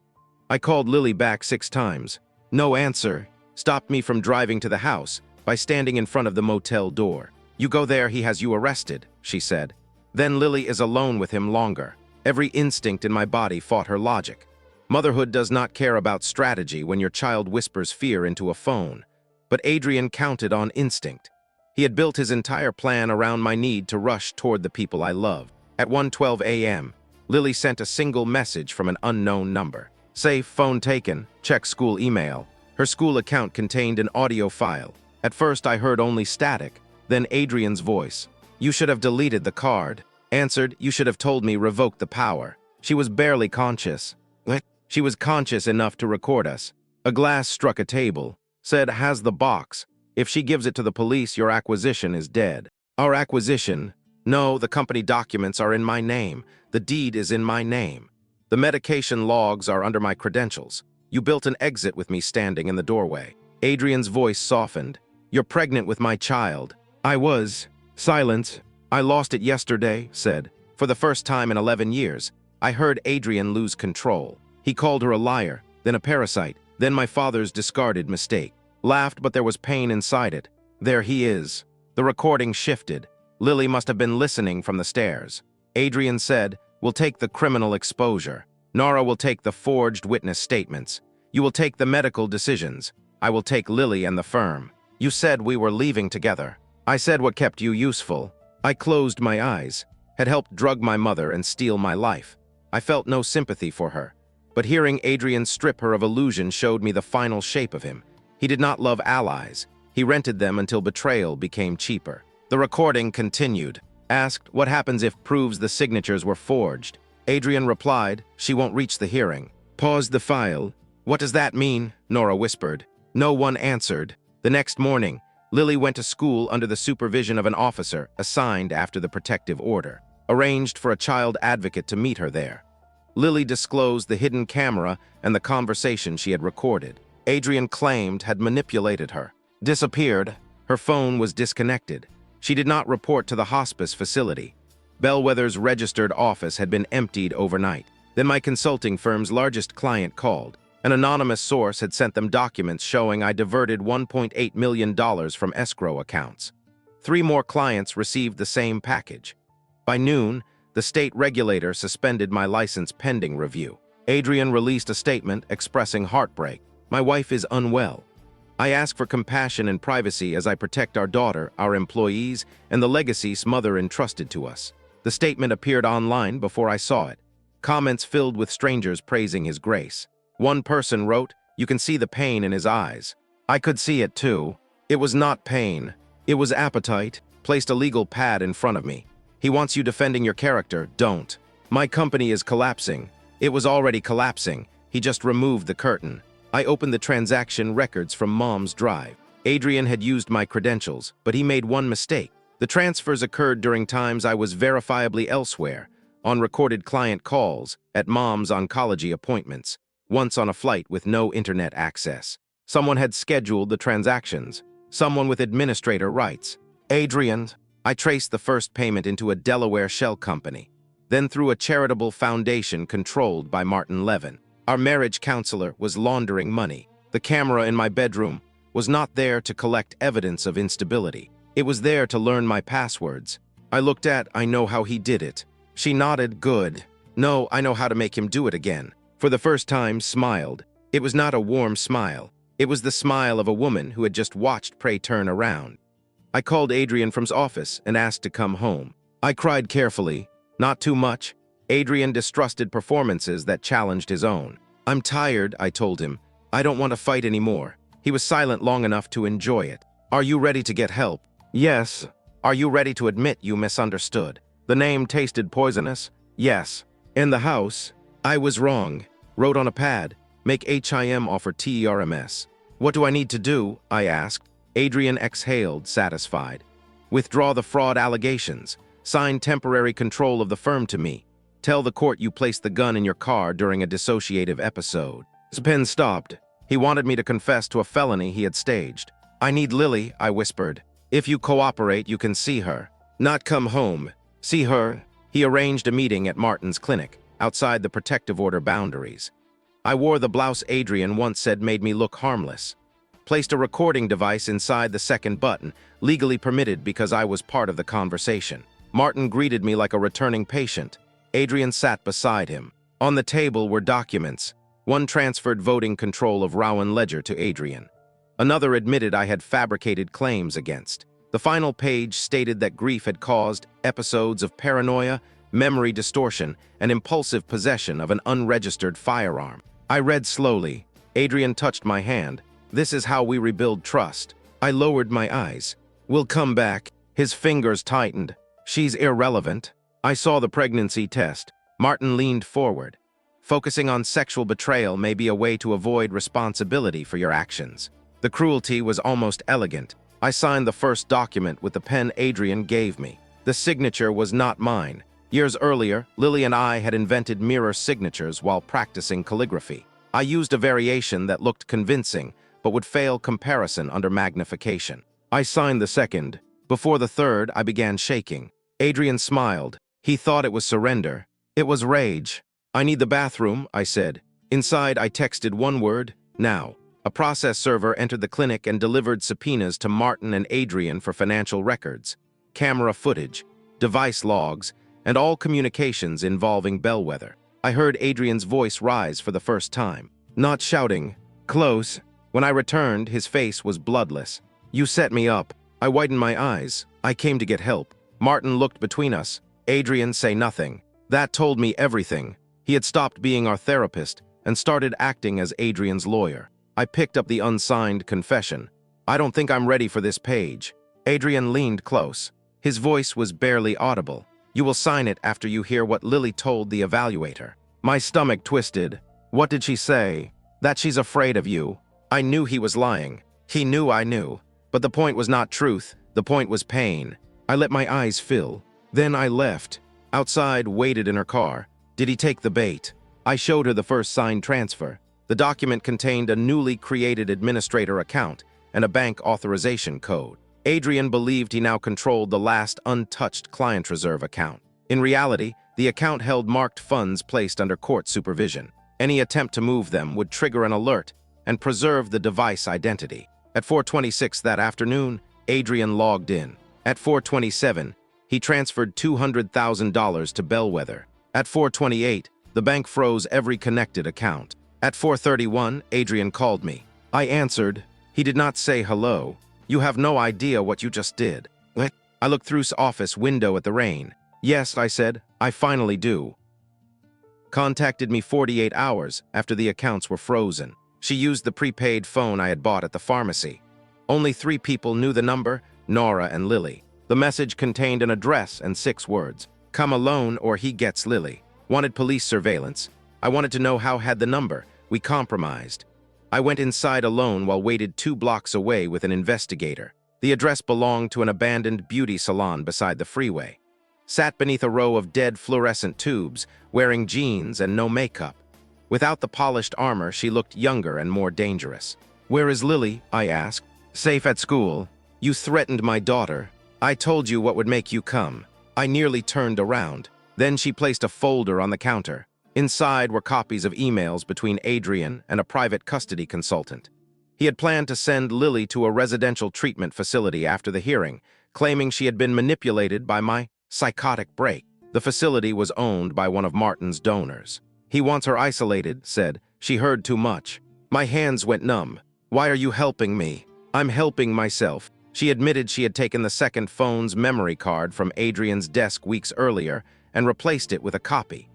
I called Lily back 6 times. No answer. Stopped me from driving to the house by standing in front of the motel door. "You go there, he has you arrested," she said. "Then Lily is alone with him longer." Every instinct in my body fought her logic. Motherhood does not care about strategy when your child whispers fear into a phone. But Adrian counted on instinct. He had built his entire plan around my need to rush toward the people I love. At 1:12 a.m., Lily sent a single message from an unknown number. "Safe, phone taken, check school email." Her school account contained an audio file. At first I heard only static, then Adrian's voice. "You should have deleted the card." Answered, "You should have told me revoke the power." She was barely conscious. What? She was conscious enough to record us. A glass struck a table. Said, "Has the box. If she gives it to the police, your acquisition is dead." Our acquisition? No, the company documents are in my name. The deed is in my name. The medication logs are under my credentials. You built an exit with me standing in the doorway. Adrian's voice softened. You're pregnant with my child. I was. Silence. I lost it yesterday, said. For the first time in 11 years, I heard Adrian lose control. He called her a liar, then a parasite, then my father's discarded mistake. Laughed, but there was pain inside it. There he is. The recording shifted. Lily must have been listening from the stairs. Adrian said, "We'll take the criminal exposure. Nora will take the forged witness statements. You will take the medical decisions. I will take Lily and the firm. You said we were leaving together. I said what kept you useful. I closed my eyes, had helped drug my mother and steal my life. I felt no sympathy for her. But hearing Adrian strip her of illusion showed me the final shape of him. He did not love allies. He rented them until betrayal became cheaper." The recording continued. Asked what happens if proves the signatures were forged. Adrian replied, "She won't reach the hearing." Paused the file. "What does that mean?" Nora whispered. No one answered. The next morning, Lily went to school under the supervision of an officer assigned after the protective order. Arranged for a child advocate to meet her there. Lily disclosed the hidden camera and the conversation she had recorded. Adrian claimed had manipulated her. Disappeared. Her phone was disconnected. She did not report to the hospice facility. Bellwether's registered office had been emptied overnight. Then my consulting firm's largest client called. An anonymous source had sent them documents showing I diverted $1.8 million from escrow accounts. 3 more clients received the same package. By noon, the state regulator suspended my license pending review. Adrian released a statement expressing heartbreak. "My wife is unwell. I ask for compassion and privacy as I protect our daughter, our employees, and the legacy's mother entrusted to us." The statement appeared online before I saw it. Comments filled with strangers praising his grace. One person wrote, "You can see the pain in his eyes." I could see it too. It was not pain. It was appetite. Placed a legal pad in front of me. "He wants you defending your character. Don't. My company is collapsing." It was already collapsing. He just removed the curtain. I opened the transaction records from Mom's drive. Adrian had used my credentials, but he made one mistake. The transfers occurred during times I was verifiably elsewhere, on recorded client calls, at Mom's oncology appointments, once on a flight with no internet access. Someone had scheduled the transactions, someone with administrator rights. Adrian. I traced the first payment into a Delaware shell company, then through a charitable foundation controlled by Martin Levin. Our marriage counselor was laundering money. The camera in my bedroom was not there to collect evidence of instability. It was there to learn my passwords. I know how he did it. She nodded, "Good. No, I know how to make him do it again." For the first time, smiled. It was not a warm smile. It was the smile of a woman who had just watched prey turn around. I called Adrian from his office and asked to come home. I cried carefully. Not too much. Adrian distrusted performances that challenged his own. "I'm tired," I told him. "I don't want to fight anymore." He was silent long enough to enjoy it. "Are you ready to get help?" "Yes." "Are you ready to admit you misunderstood?" The name tasted poisonous. "Yes." "In the house, I was wrong." Wrote on a pad, "Make HIM offer TERMS." "What do I need to do?" I asked. Adrian exhaled, satisfied. "Withdraw the fraud allegations. Sign temporary control of the firm to me. Tell the court you placed the gun in your car during a dissociative episode." His pen stopped. He wanted me to confess to a felony he had staged. "I need Lily," I whispered. "If you cooperate, you can see her." "Not come home. See her." He arranged a meeting at Martin's clinic, outside the protective order boundaries. I wore the blouse Adrian once said made me look harmless. Placed a recording device inside the second button, legally permitted because I was part of the conversation. Martin greeted me like a returning patient. Adrian sat beside him. On the table were documents. One transferred voting control of Rowan Ledger to Adrian. Another admitted I had fabricated claims against. The final page stated that grief had caused episodes of paranoia, memory distortion, and impulsive possession of an unregistered firearm. I read slowly. Adrian touched my hand. "This is how we rebuild trust." I lowered my eyes. "We'll come back." His fingers tightened. "She's irrelevant." I saw the pregnancy test. Martin leaned forward. "Focusing on sexual betrayal may be a way to avoid responsibility for your actions." The cruelty was almost elegant. I signed the first document with the pen Adrian gave me. The signature was not mine. Years earlier, Lily and I had invented mirror signatures while practicing calligraphy. I used a variation that looked convincing, but would fail comparison under magnification. I signed the second. Before the third, I began shaking. Adrian smiled. He thought it was surrender. It was rage. "I need the bathroom," I said. Inside, I texted one word, "now." A process server entered the clinic and delivered subpoenas to Martin and Adrian for financial records, camera footage, device logs, and all communications involving Bellwether. I heard Adrian's voice rise for the first time. Not shouting, "Close." When I returned, his face was bloodless. "You set me up." I widened my eyes. "I came to get help." Martin looked between us. Adrian say nothing. That told me everything. He had stopped being our therapist and started acting as Adrian's lawyer. I picked up the unsigned confession. "I don't think I'm ready for this page." Adrian leaned close. His voice was barely audible. "You will sign it after you hear what Lily told the evaluator." My stomach twisted. What did she say? That she's afraid of you. I knew he was lying. He knew I knew. But the point was not truth. The point was pain. I let my eyes fill. Then I left. Outside, waited in her car. Did he take the bait? I showed her the first signed transfer. The document contained a newly created administrator account and a bank authorization code. Adrian believed he now controlled the last untouched client reserve account. In reality, the account held marked funds placed under court supervision. Any attempt to move them would trigger an alert and preserve the device identity. At 4:26 that afternoon, Adrian logged in. At 4:27, he transferred $200,000 to Bellwether. At 4:28, the bank froze every connected account. At 4:31, Adrian called me. I answered. He did not say hello. "You have no idea what you just did." What? I looked through his office window at the rain. "Yes," I said, "I finally do." Contacted me 48 hours after the accounts were frozen. She used the prepaid phone I had bought at the pharmacy. Only 3 people knew the number, Nora and Lily. The message contained an address and 6 words. "Come alone or he gets Lily." Wanted police surveillance. I wanted to know how had the number. We compromised. I went inside alone while waited 2 blocks away with an investigator. The address belonged to an abandoned beauty salon beside the freeway. Sat beneath a row of dead fluorescent tubes, wearing jeans and no makeup. Without the polished armor, she looked younger and more dangerous. "Where is Lily?" I asked. "Safe at school." "You threatened my daughter. I told you what would make you come." I nearly turned around. Then she placed a folder on the counter. Inside were copies of emails between Adrian and a private custody consultant. He had planned to send Lily to a residential treatment facility after the hearing, claiming she had been manipulated by my psychotic break. The facility was owned by one of Martin's donors. "He wants her isolated," said. "She heard too much." My hands went numb. "Why are you helping me?" "I'm helping myself." She admitted she had taken the second phone's memory card from Adrian's desk weeks earlier and replaced it with a copy.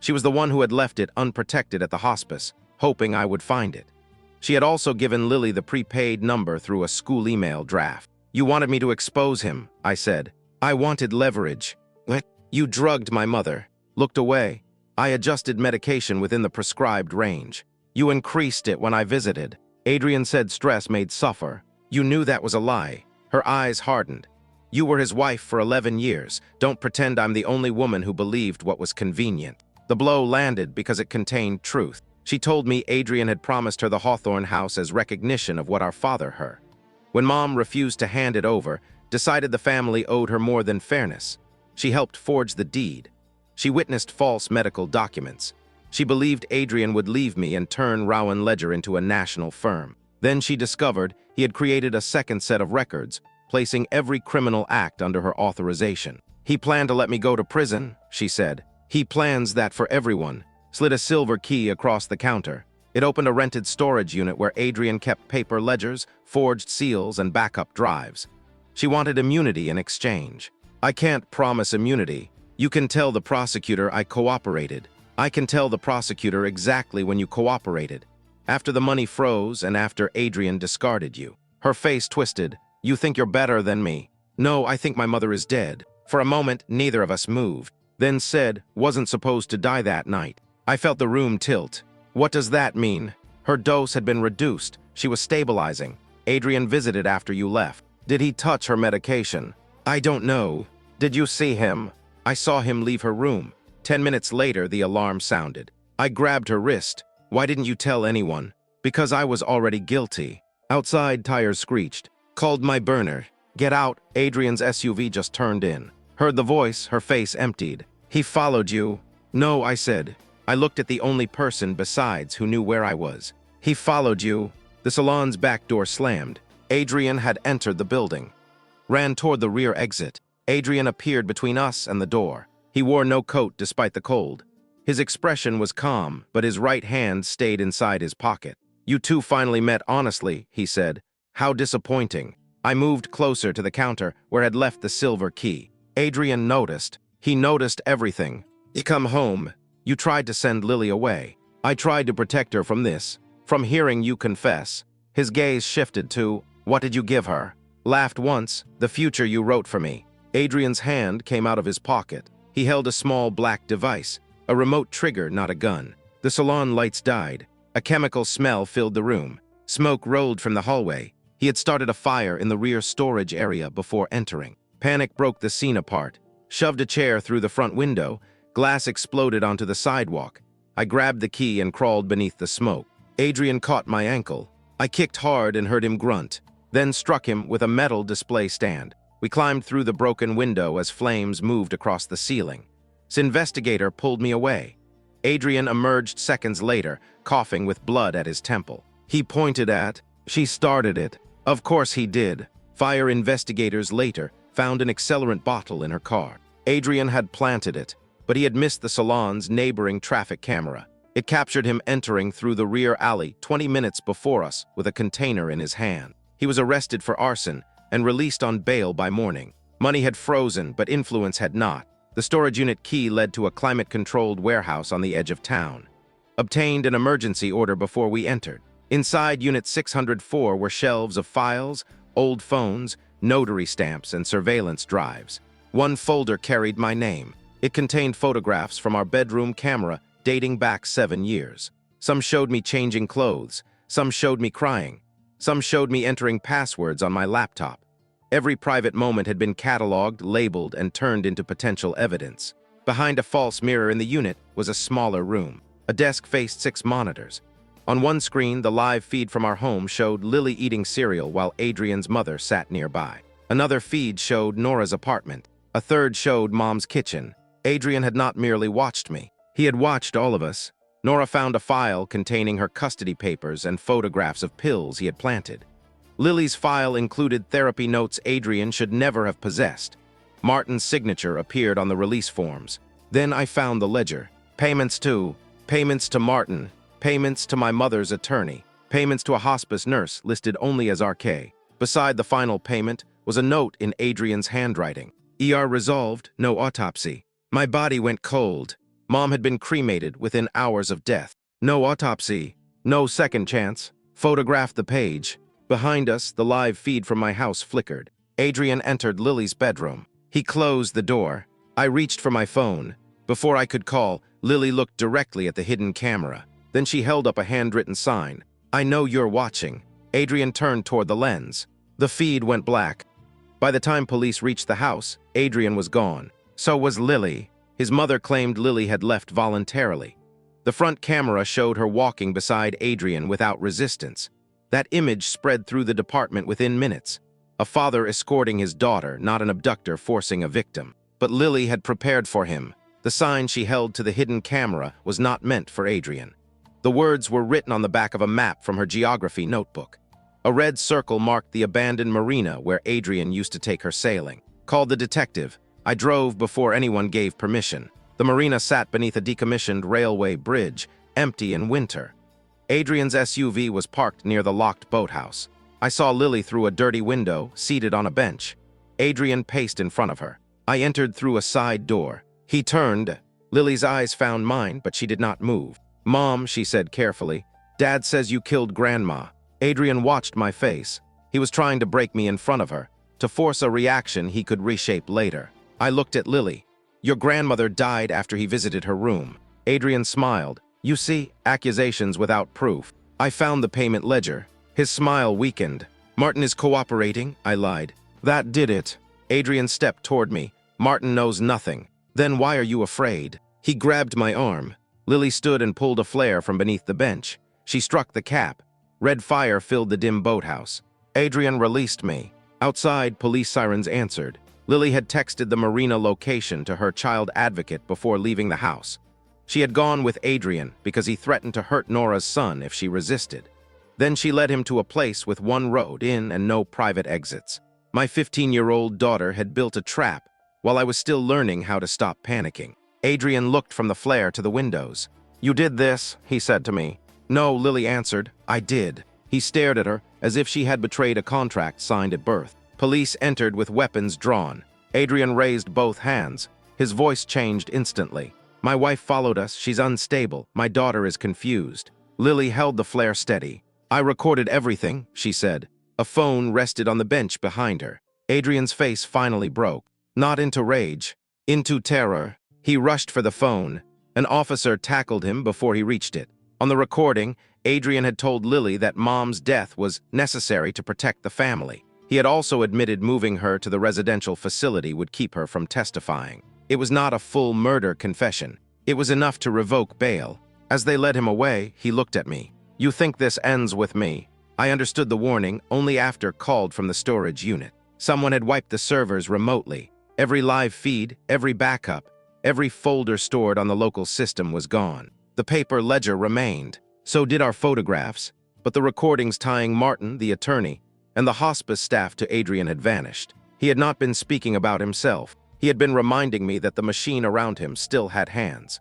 She was the one who had left it unprotected at the hospice, hoping I would find it. She had also given Lily the prepaid number through a school email draft. "You wanted me to expose him," I said. "I wanted leverage." "What?" "You drugged my mother." Looked away. "I adjusted medication within the prescribed range." "You increased it when I visited." Adrian said stress made suffer. "You knew that was a lie." Her eyes hardened. "You were his wife for 11 years. Don't pretend I'm the only woman who believed what was convenient." The blow landed because it contained truth. She told me Adrian had promised her the Hawthorne house as recognition of what our father her. When Mom refused to hand it over, decided the family owed her more than fairness. She helped forge the deed. She witnessed false medical documents. She believed Adrian would leave me and turn Rowan Ledger into a national firm. Then she discovered he had created a second set of records, placing every criminal act under her authorization. "He planned to let me go to prison," she said. "He plans that for everyone." Slid a silver key across the counter. It opened a rented storage unit where Adrian kept paper ledgers, forged seals, and backup drives. She wanted immunity in exchange. "I can't promise immunity. You can tell the prosecutor I cooperated. I can tell the prosecutor exactly when you cooperated. After the money froze and after Adrian discarded you." Her face twisted. "You think you're better than me?" "No, I think my mother is dead." For a moment, neither of us moved. Then said, "Wasn't supposed to die that night." I felt the room tilt. "What does that mean?" "Her dose had been reduced. She was stabilizing. Adrian visited after you left." "Did he touch her medication?" "I don't know." "Did you see him?" "I saw him leave her room." 10 minutes later, the alarm sounded. I grabbed her wrist. Why didn't you tell anyone? Because I was already guilty. Outside, tires screeched. Called my burner. Get out. Adrian's SUV just turned in. Heard the voice, her face emptied. He followed you. No, I said. I looked at the only person besides who knew where I was. He followed you. The salon's back door slammed. Adrian had entered the building. Ran toward the rear exit. Adrian appeared between us and the door. He wore no coat despite the cold. His expression was calm, but his right hand stayed inside his pocket. You two finally met honestly, he said. How disappointing. I moved closer to the counter where I had left the silver key. Adrian noticed. He noticed everything. You come home. You tried to send Lily away. I tried to protect her from this, from hearing you confess. His gaze shifted to, what did you give her? Laughed once, the future you wrote for me. Adrian's hand came out of his pocket. He held a small black device, a remote trigger, not a gun. The salon lights died. A chemical smell filled the room. Smoke rolled from the hallway. He had started a fire in the rear storage area before entering. Panic broke the scene apart. Shoved a chair through the front window. Glass exploded onto the sidewalk. I grabbed the key and crawled beneath the smoke. Adrian caught my ankle. I kicked hard and heard him grunt, then struck him with a metal display stand. We climbed through the broken window as flames moved across the ceiling. His investigator pulled me away. Adrian emerged seconds later, coughing with blood at his temple. He pointed at, she started it. Of course he did. Fire investigators later found an accelerant bottle in her car. Adrian had planted it, but he had missed the salon's neighboring traffic camera. It captured him entering through the rear alley 20 minutes before us with a container in his hand. He was arrested for arson and released on bail by morning. Money had frozen, but influence had not. The storage unit key led to a climate-controlled warehouse on the edge of town. Obtained an emergency order before we entered. Inside Unit 604 were shelves of files, old phones, notary stamps, and surveillance drives. One folder carried my name. It contained photographs from our bedroom camera dating back 7 years. Some showed me changing clothes. Some showed me crying. Some showed me entering passwords on my laptop. Every private moment had been cataloged, labeled, and turned into potential evidence. Behind a false mirror in the unit was a smaller room. A desk faced 6 monitors. On one screen, the live feed from our home showed Lily eating cereal while Adrian's mother sat nearby. Another feed showed Nora's apartment. A third showed Mom's kitchen. Adrian had not merely watched me. He had watched all of us. Nora found a file containing her custody papers and photographs of pills he had planted. Lily's file included therapy notes Adrian should never have possessed. Martin's signature appeared on the release forms. Then I found the ledger. Payments to Martin, payments to my mother's attorney, payments to a hospice nurse listed only as RK. Beside the final payment was a note in Adrian's handwriting. ER resolved, no autopsy. My body went cold. Mom had been cremated within hours of death. No autopsy, no second chance. Photographed the page. Behind us, the live feed from my house flickered. Adrian entered Lily's bedroom. He closed the door. I reached for my phone. Before I could call, Lily looked directly at the hidden camera. Then she held up a handwritten sign. I know you're watching. Adrian turned toward the lens. The feed went black. By the time police reached the house, Adrian was gone. So was Lily. His mother claimed Lily had left voluntarily. The front camera showed her walking beside Adrian without resistance. That image spread through the department within minutes. A father escorting his daughter, not an abductor forcing a victim. But Lily had prepared for him. The sign she held to the hidden camera was not meant for Adrian. The words were written on the back of a map from her geography notebook. A red circle marked the abandoned marina where Adrian used to take her sailing. Called the detective. I drove before anyone gave permission. The marina sat beneath a decommissioned railway bridge, empty in winter. Adrian's SUV was parked near the locked boathouse. I saw Lily through a dirty window, seated on a bench. Adrian paced in front of her. I entered through a side door. He turned. Lily's eyes found mine, but she did not move. Mom, she said carefully, Dad says you killed Grandma. Adrian watched my face. He was trying to break me in front of her, to force a reaction he could reshape later. I looked at Lily. Your grandmother died after he visited her room. Adrian smiled. You see, accusations without proof. I found the payment ledger. His smile weakened. Martin is cooperating, I lied. That did it. Adrian stepped toward me. Martin knows nothing. Then why are you afraid? He grabbed my arm. Lily stood and pulled a flare from beneath the bench. She struck the cap. Red fire filled the dim boathouse. Adrian released me. Outside, police sirens answered. Lily had texted the marina location to her child advocate before leaving the house. She had gone with Adrian because he threatened to hurt Nora's son if she resisted. Then she led him to a place with one road in and no private exits. My 15-year-old daughter had built a trap while I was still learning how to stop panicking. Adrian looked from the flare to the windows. "You did this," he said to me. "No," Lily answered. "I did." He stared at her as if she had betrayed a contract signed at birth. Police entered with weapons drawn. Adrian raised both hands. His voice changed instantly. "My wife followed us. She's unstable. My daughter is confused." Lily held the flare steady. "I recorded everything," she said. A phone rested on the bench behind her. Adrian's face finally broke. Not into rage, into terror. He rushed for the phone. An officer tackled him before he reached it. On the recording, Adrian had told Lily that Mom's death was necessary to protect the family. He had also admitted moving her to the residential facility would keep her from testifying. It was not a full murder confession. It was enough to revoke bail. As they led him away, he looked at me. "You think this ends with me?" I understood the warning only after called from the storage unit. Someone had wiped the servers remotely. Every live feed, every backup, every folder stored on the local system was gone. The paper ledger remained. So did our photographs, but the recordings tying Martin, the attorney, and the hospice staff to Adrian had vanished. He had not been speaking about himself. He had been reminding me that the machine around him still had hands.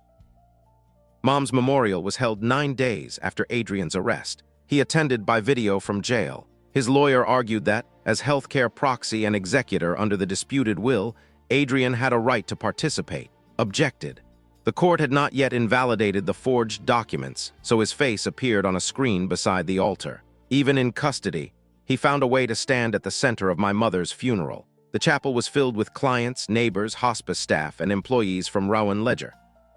Mom's memorial was held 9 days after Adrian's arrest. He attended by video from jail. His lawyer argued that, as healthcare proxy and executor under the disputed will, Adrian had a right to participate. Objected. The court had not yet invalidated the forged documents, so his face appeared on a screen beside the altar. Even in custody, he found a way to stand at the center of my mother's funeral. The chapel was filled with clients, neighbors, hospice staff, and employees from Rowan Ledger.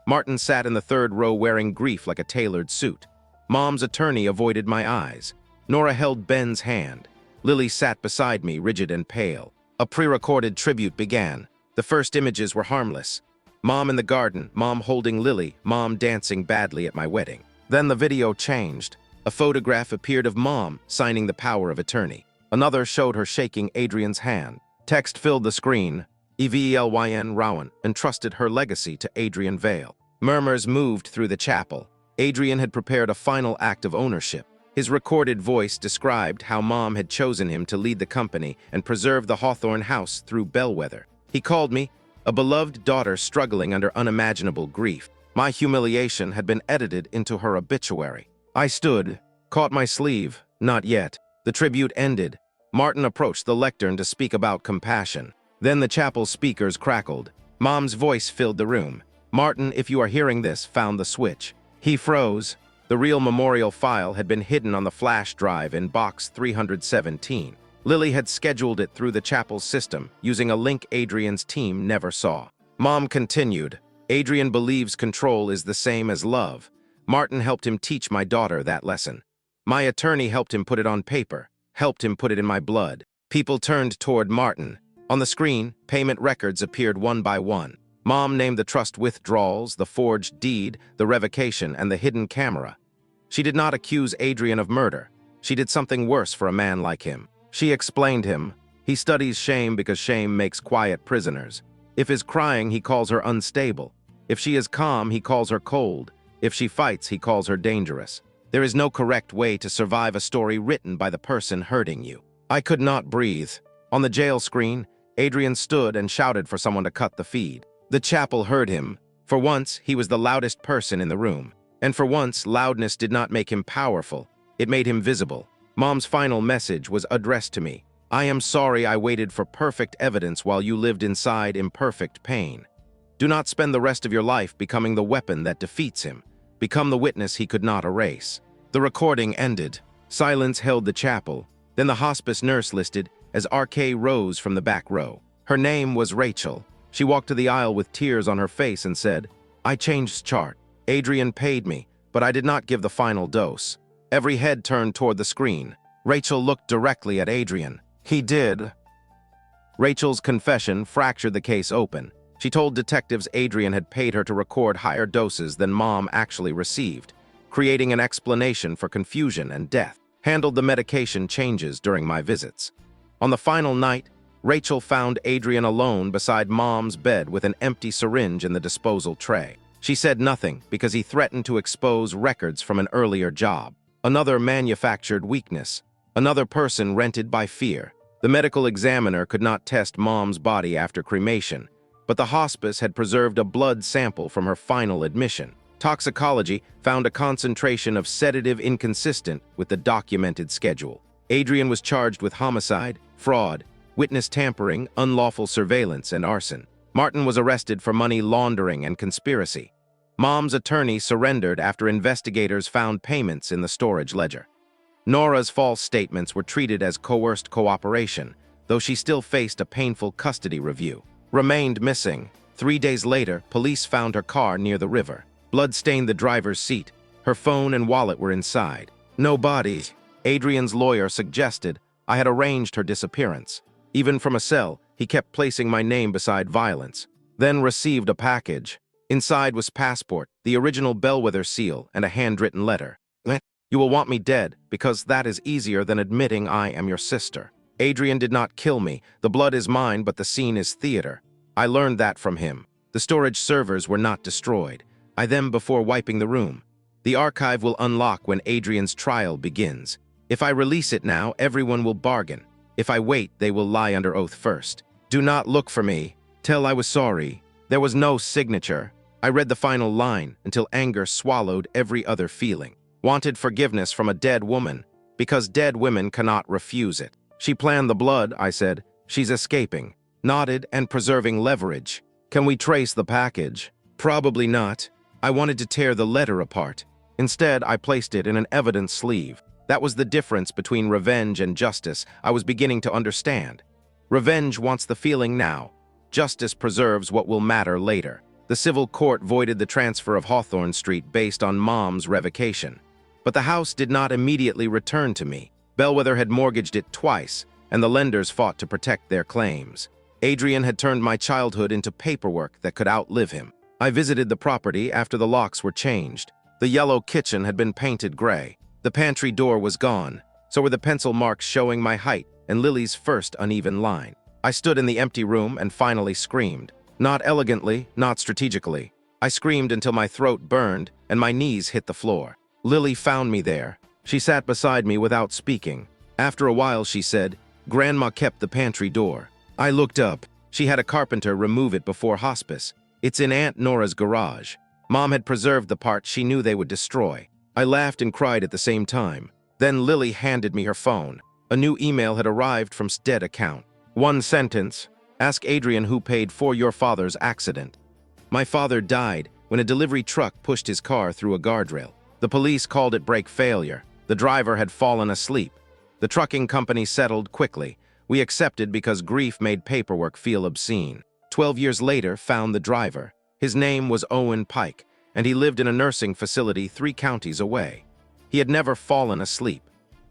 Martin sat in the third row wearing grief like a tailored suit. Mom's attorney avoided my eyes. Nora held Ben's hand. Lily sat beside me, rigid and pale. A pre-recorded tribute began. The first images were harmless. Mom in the garden, Mom holding Lily, Mom dancing badly at my wedding. Then the video changed. A photograph appeared of Mom signing the power of attorney. Another showed her shaking Adrian's hand. Text filled the screen. Evelyn Rowan entrusted her legacy to Adrian Vale. Murmurs moved through the chapel. Adrian had prepared a final act of ownership. His recorded voice described how Mom had chosen him to lead the company and preserve the Hawthorne house through bellwether. He called me a beloved daughter struggling under unimaginable grief. My humiliation had been edited into her obituary. I stood, caught my sleeve. Not yet. The tribute ended. Martin approached the lectern to speak about compassion. Then the chapel speakers crackled. Mom's voice filled the room. Martin, if you are hearing this, found the switch. He froze. The real memorial file had been hidden on the flash drive in box 317. Lily had scheduled it through the chapel's system, using a link Adrian's team never saw. Mom continued, "Adrian believes control is the same as love. Martin helped him teach my daughter that lesson. My attorney helped him put it on paper, helped him put it in my blood." People turned toward Martin. On the screen, payment records appeared one by one. Mom named the trust withdrawals, the forged deed, the revocation, and the hidden camera. She did not accuse Adrian of murder. She did something worse for a man like him. She explained him. He studies shame because shame makes quiet prisoners. If he's crying, he calls her unstable. If she is calm, he calls her cold. If she fights, he calls her dangerous. There is no correct way to survive a story written by the person hurting you. I could not breathe. On the jail screen, Adrian stood and shouted for someone to cut the feed. The chapel heard him. For once, he was the loudest person in the room. And for once, loudness did not make him powerful. It made him visible. Mom's final message was addressed to me. "I am sorry I waited for perfect evidence while you lived inside imperfect pain. Do not spend the rest of your life becoming the weapon that defeats him. Become the witness he could not erase." The recording ended. Silence held the chapel. Then the hospice nurse listed as RK rose from the back row. Her name was Rachel. She walked to the aisle with tears on her face and said, "I changed chart. Adrian paid me, but I did not give the final dose." Every head turned toward the screen. Rachel looked directly at Adrian. "He did." Rachel's confession fractured the case open. She told detectives Adrian had paid her to record higher doses than Mom actually received, creating an explanation for confusion and death. Handled the medication changes during my visits. On the final night, Rachel found Adrian alone beside Mom's bed with an empty syringe in the disposal tray. She said nothing because he threatened to expose records from an earlier job. Another manufactured weakness. Another person rented by fear. The medical examiner could not test Mom's body after cremation, but the hospice had preserved a blood sample from her final admission. Toxicology found a concentration of sedative inconsistent with the documented schedule. Adrian was charged with homicide, fraud, witness tampering, unlawful surveillance, and arson. Martin was arrested for money laundering and conspiracy. Mom's attorney surrendered after investigators found payments in the storage ledger. Nora's false statements were treated as coerced cooperation, though she still faced a painful custody review. Remained missing. 3 days later, police found her car near the river. Blood stained the driver's seat. Her phone and wallet were inside. No body. Adrian's lawyer suggested I had arranged her disappearance. Even from a cell, he kept placing my name beside violence. Then received a package. Inside was passport, the original bellwether seal, and a handwritten letter. You will want me dead, because that is easier than admitting I am your sister. Adrian did not kill me. The blood is mine, but the scene is theater. I learned that from him. The storage servers were not destroyed. I them before wiping the room. The archive will unlock when Adrian's trial begins. If I release it now, everyone will bargain. If I wait, they will lie under oath first. Do not look for me. Tell I was sorry. There was no signature. I read the final line until anger swallowed every other feeling. Wanted forgiveness from a dead woman, because dead women cannot refuse it. She planned the blood, I said. She's escaping. Nodded and preserving leverage. Can we trace the package? Probably not. I wanted to tear the letter apart. Instead, I placed it in an evidence sleeve. That was the difference between revenge and justice I was beginning to understand. Revenge wants the feeling now. Justice preserves what will matter later. The civil court voided the transfer of Hawthorne Street based on Mom's revocation. But the house did not immediately return to me. Bellwether had mortgaged it twice, and the lenders fought to protect their claims. Adrian had turned my childhood into paperwork that could outlive him. I visited the property after the locks were changed. The yellow kitchen had been painted gray. The pantry door was gone. So were the pencil marks showing my height and Lily's first uneven line. I stood in the empty room and finally screamed. Not elegantly, not strategically. I screamed until my throat burned and my knees hit the floor. Lily found me there. She sat beside me without speaking. After a while, she said, "Grandma kept the pantry door." I looked up. She had a carpenter remove it before hospice. It's in Aunt Nora's garage. Mom had preserved the part she knew they would destroy. I laughed and cried at the same time. Then Lily handed me her phone. A new email had arrived from Stead account. One sentence. Ask Adrian who paid for your father's accident. My father died when a delivery truck pushed his car through a guardrail. The police called it brake failure. The driver had fallen asleep. The trucking company settled quickly. We accepted because grief made paperwork feel obscene. 12 years later, found the driver. His name was Owen Pike, and he lived in a nursing facility 3 counties away. He had never fallen asleep.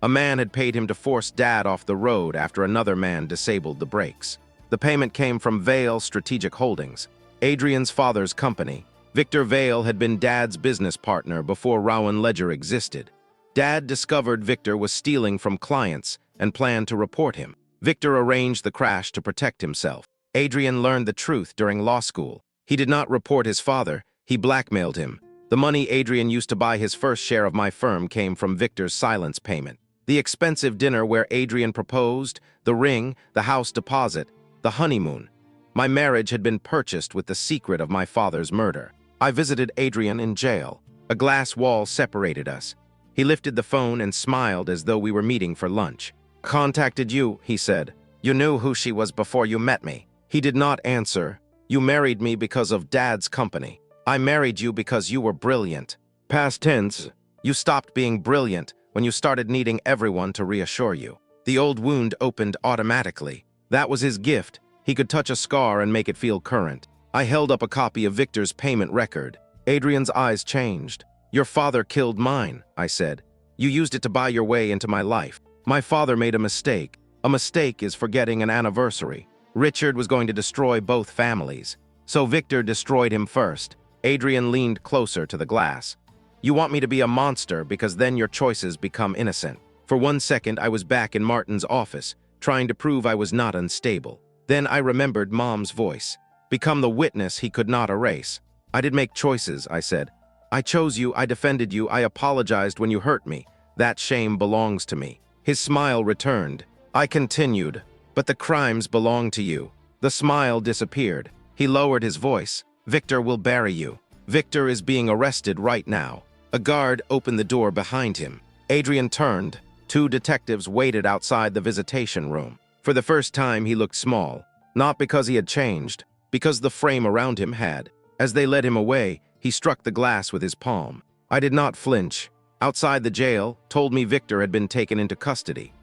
A man had paid him to force Dad off the road after another man disabled the brakes. The payment came from Vale Strategic Holdings, Adrian's father's company. Victor Vale had been Dad's business partner before Rowan Ledger existed. Dad discovered Victor was stealing from clients and planned to report him. Victor arranged the crash to protect himself. Adrian learned the truth during law school. He did not report his father, he blackmailed him. The money Adrian used to buy his first share of my firm came from Victor's silence payment. The expensive dinner where Adrian proposed, the ring, the house deposit, the honeymoon. My marriage had been purchased with the secret of my father's murder. I visited Adrian in jail. A glass wall separated us. He lifted the phone and smiled as though we were meeting for lunch. "Contacted you," he said. "You knew who she was before you met me." He did not answer. "You married me because of Dad's company. I married you because you were brilliant." Past tense. You stopped being brilliant when you started needing everyone to reassure you. The old wound opened automatically. That was his gift. He could touch a scar and make it feel current. I held up a copy of Victor's payment record. Adrian's eyes changed. "Your father killed mine," I said. "You used it to buy your way into my life. My father made a mistake. A mistake is forgetting an anniversary. Richard was going to destroy both families. So Victor destroyed him first. Adrian leaned closer to the glass. You want me to be a monster because then your choices become innocent. For 1 second, I was back in Martin's office, trying to prove I was not unstable. Then I remembered Mom's voice. Become the witness he could not erase. I did make choices, I said. I chose you, I defended you, I apologized when you hurt me. That shame belongs to me. His smile returned. I continued. But the crimes belong to you. The smile disappeared. He lowered his voice. Victor will bury you. Victor is being arrested right now. A guard opened the door behind him. Adrian turned. 2 detectives waited outside the visitation room. For the first time, he looked small. Not because he had changed, because the frame around him had. As they led him away, he struck the glass with his palm. I did not flinch. Outside the jail, told me Victor had been taken into custody.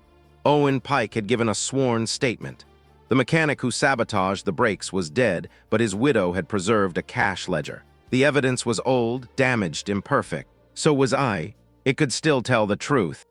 Owen Pike had given a sworn statement. The mechanic who sabotaged the brakes was dead, but his widow had preserved a cash ledger. The evidence was old, damaged, imperfect. So was I. It could still tell the truth.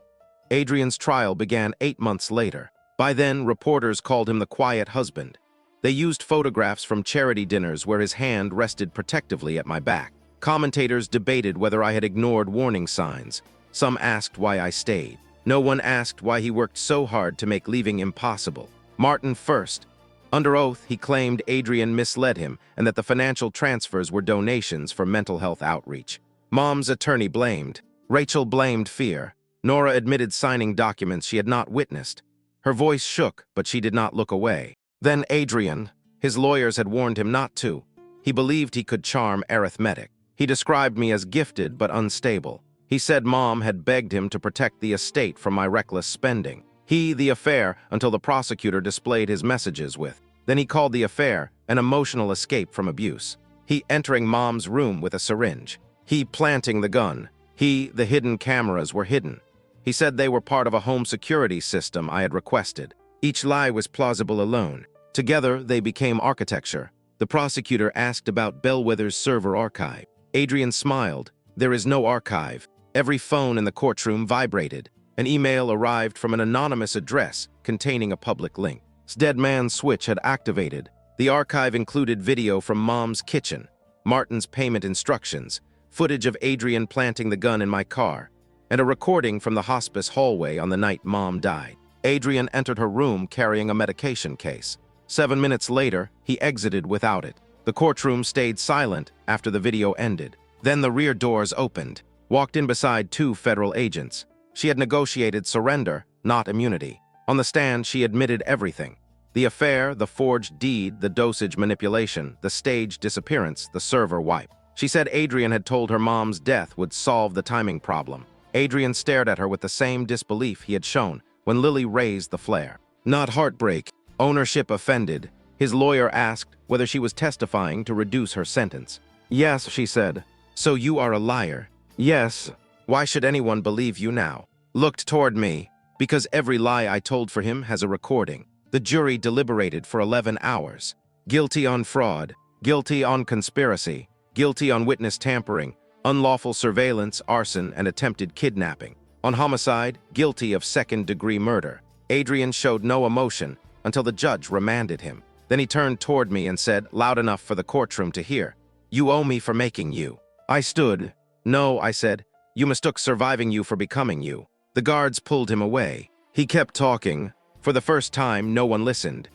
Adrian's trial began 8 months later. By then, reporters called him the quiet husband. They used photographs from charity dinners where his hand rested protectively at my back. Commentators debated whether I had ignored warning signs. Some asked why I stayed. No one asked why he worked so hard to make leaving impossible. Martin first. Under oath, he claimed Adrian misled him and that the financial transfers were donations for mental health outreach. Mom's attorney blamed. Rachel blamed fear. Nora admitted signing documents she had not witnessed. Her voice shook, but she did not look away. Then Adrian. His lawyers had warned him not to. He believed he could charm arithmetic. He described me as gifted but unstable. He said Mom had begged him to protect the estate from my reckless spending. He, the affair, until the prosecutor displayed his messages with. Then he called the affair an emotional escape from abuse. He entering Mom's room with a syringe. He planting the gun. He, the hidden cameras were hidden. He said they were part of a home security system I had requested. Each lie was plausible alone. Together, they became architecture. The prosecutor asked about Bellwether's server archive. Adrian smiled. There is no archive. Every phone in the courtroom vibrated. An email arrived from an anonymous address containing a public link. Dead man's switch had activated. The archive included video from Mom's kitchen, Martin's payment instructions, footage of Adrian planting the gun in my car, and a recording from the hospice hallway on the night Mom died. Adrian entered her room carrying a medication case. 7 minutes later, he exited without it. The courtroom stayed silent after the video ended. Then the rear doors opened. Walked in beside 2 federal agents. She had negotiated surrender, not immunity. On the stand, she admitted everything. The affair, the forged deed, the dosage manipulation, the staged disappearance, the server wipe. She said Adrian had told her Mom's death would solve the timing problem. Adrian stared at her with the same disbelief he had shown when Lily raised the flare. Not heartbreak. Ownership offended. His lawyer asked whether she was testifying to reduce her sentence. Yes, she said. So you are a liar. Yes. Why should anyone believe you now? Looked toward me. Because every lie I told for him has a recording. The jury deliberated for 11 hours. Guilty on fraud. Guilty on conspiracy. Guilty on witness tampering. Unlawful surveillance, arson, and attempted kidnapping. On homicide, guilty of second-degree murder. Adrian showed no emotion until the judge remanded him. Then he turned toward me and said, loud enough for the courtroom to hear, "You owe me for making you." I stood. No, I said, you mistook surviving you for becoming you. The guards pulled him away. He kept talking. For the first time, no one listened.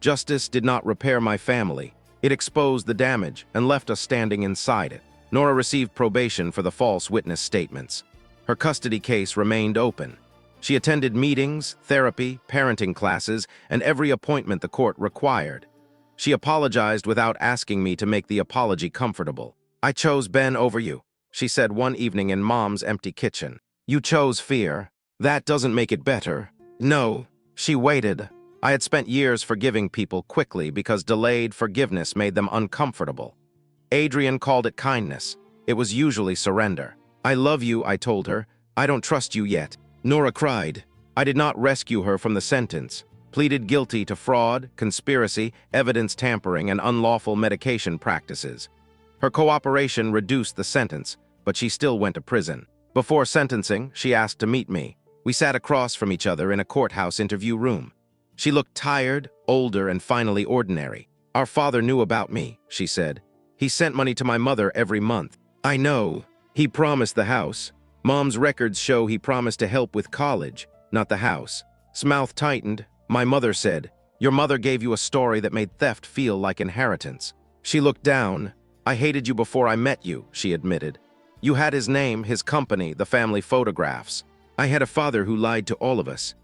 Justice did not repair my family. It exposed the damage and left us standing inside it. Nora received probation for the false witness statements. Her custody case remained open. She attended meetings, therapy, parenting classes, and every appointment the court required. She apologized without asking me to make the apology comfortable. "I chose Ben over you," she said one evening in Mom's empty kitchen. "You chose fear. That doesn't make it better." No. She waited. I had spent years forgiving people quickly because delayed forgiveness made them uncomfortable. Adrian called it kindness. It was usually surrender. "I love you," I told her. "I don't trust you yet." Nora cried. I did not rescue her from the sentence. Pleaded guilty to fraud, conspiracy, evidence tampering, and unlawful medication practices. Her cooperation reduced the sentence, but she still went to prison. Before sentencing, she asked to meet me. We sat across from each other in a courthouse interview room. She looked tired, older, and finally ordinary. Our father knew about me, she said. He sent money to my mother every month. I know. He promised the house. Mom's records show he promised to help with college, not the house. Mouth tightened. My mother said, "Your mother gave you a story that made theft feel like inheritance." She looked down. "I hated you before I met you," she admitted. "You had his name, his company, the family photographs. I had a father who lied to all of us.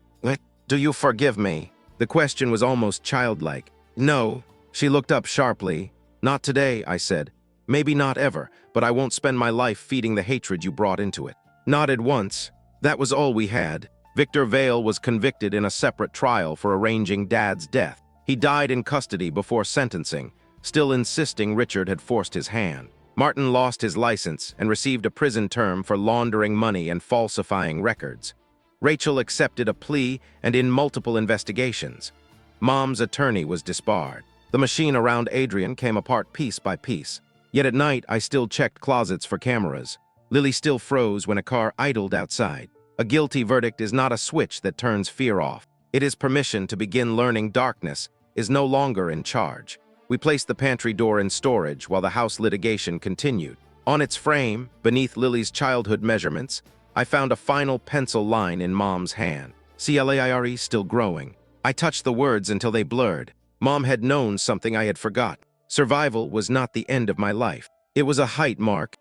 Do you forgive me?" The question was almost childlike. "No." She looked up sharply. "Not today," I said. "Maybe not ever, but I won't spend my life feeding the hatred you brought into it." Nodded once. That was all we had. Victor Vale was convicted in a separate trial for arranging Dad's death. He died in custody before sentencing, still insisting Richard had forced his hand. Martin lost his license and received a prison term for laundering money and falsifying records. Rachel accepted a plea and in multiple investigations. Mom's attorney was disbarred. The machine around Adrian came apart piece by piece. Yet at night, I still checked closets for cameras. Lily still froze when a car idled outside. A guilty verdict is not a switch that turns fear off. It is permission to begin learning darkness is no longer in charge. We placed the pantry door in storage while the house litigation continued. On its frame, beneath Lily's childhood measurements, I found a final pencil line in Mom's hand. CLAIRE still growing. I touched the words until they blurred. Mom had known something I had forgot. Survival was not the end of my life. It was a height mark.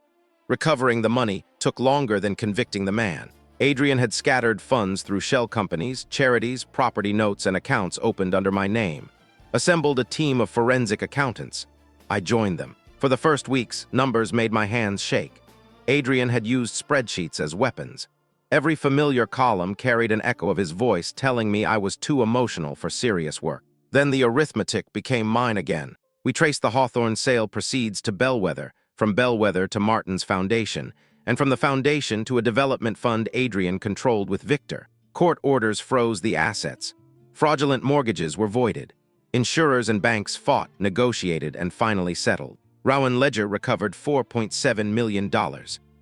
Recovering the money took longer than convicting the man. Adrian had scattered funds through shell companies, charities, property notes, and accounts opened under my name. Assembled a team of forensic accountants. I joined them. For the first weeks, numbers made my hands shake. Adrian had used spreadsheets as weapons. Every familiar column carried an echo of his voice telling me I was too emotional for serious work. Then the arithmetic became mine again. We traced the Hawthorne sale proceeds to Bellwether, from Bellwether to Martin's foundation, and from the foundation to a development fund Adrian controlled with Victor. Court orders froze the assets. Fraudulent mortgages were voided. Insurers and banks fought, negotiated, and finally settled. Rowan Ledger recovered $4.7 million.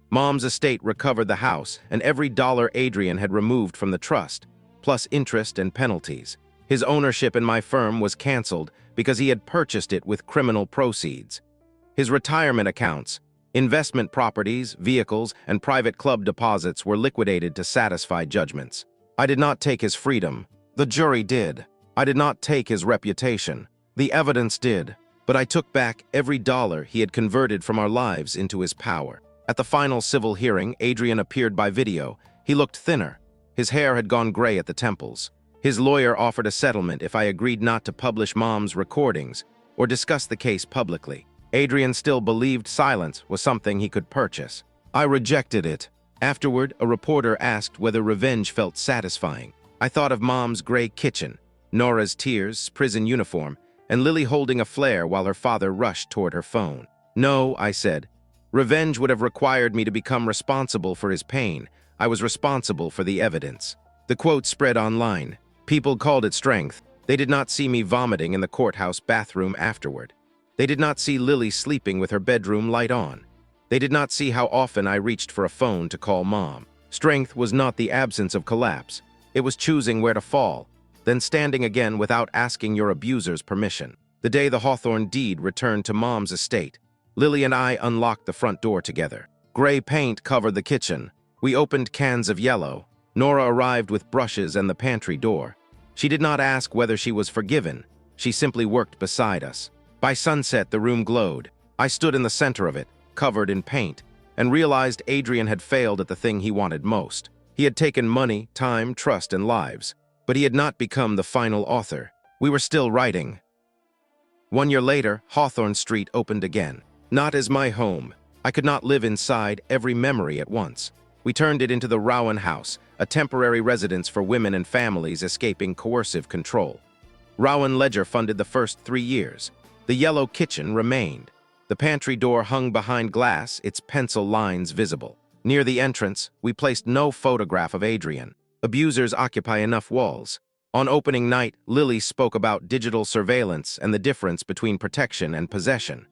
Mom's estate recovered the house and every dollar Adrian had removed from the trust, plus interest and penalties. His ownership in my firm was canceled because he had purchased it with criminal proceeds. His retirement accounts, investment properties, vehicles, and private club deposits were liquidated to satisfy judgments. I did not take his freedom. The jury did. I did not take his reputation. The evidence did. But I took back every dollar he had converted from our lives into his power. At the final civil hearing, Adrian appeared by video. He looked thinner. His hair had gone gray at the temples. His lawyer offered a settlement if I agreed not to publish Mom's recordings or discuss the case publicly. Adrian still believed silence was something he could purchase. I rejected it. Afterward, a reporter asked whether revenge felt satisfying. I thought of Mom's gray kitchen, Nora's tears, prison uniform, and Lily holding a flare while her father rushed toward her phone. No, I said. Revenge would have required me to become responsible for his pain. I was responsible for the evidence. The quote spread online. People called it strength. They did not see me vomiting in the courthouse bathroom afterward. They did not see Lily sleeping with her bedroom light on. They did not see how often I reached for a phone to call Mom. Strength was not the absence of collapse. It was choosing where to fall, then standing again without asking your abuser's permission. The day the Hawthorne deed returned to Mom's estate, Lily and I unlocked the front door together. Gray paint covered the kitchen. We opened cans of yellow. Nora arrived with brushes and the pantry door. She did not ask whether she was forgiven. She simply worked beside us. By sunset, the room glowed. I stood in the center of it, covered in paint, and realized Adrian had failed at the thing he wanted most. He had taken money, time, trust, and lives, but he had not become the final author. We were still writing. 1 year later, Hawthorne Street opened again. Not as my home. I could not live inside every memory at once. We turned it into the Rowan House, a temporary residence for women and families escaping coercive control. Rowan Ledger funded the first 3 years. The yellow kitchen remained. The pantry door hung behind glass, its pencil lines visible. Near the entrance, we placed no photograph of Adrian. Abusers occupy enough walls. On opening night, Lily spoke about digital surveillance and the difference between protection and possession.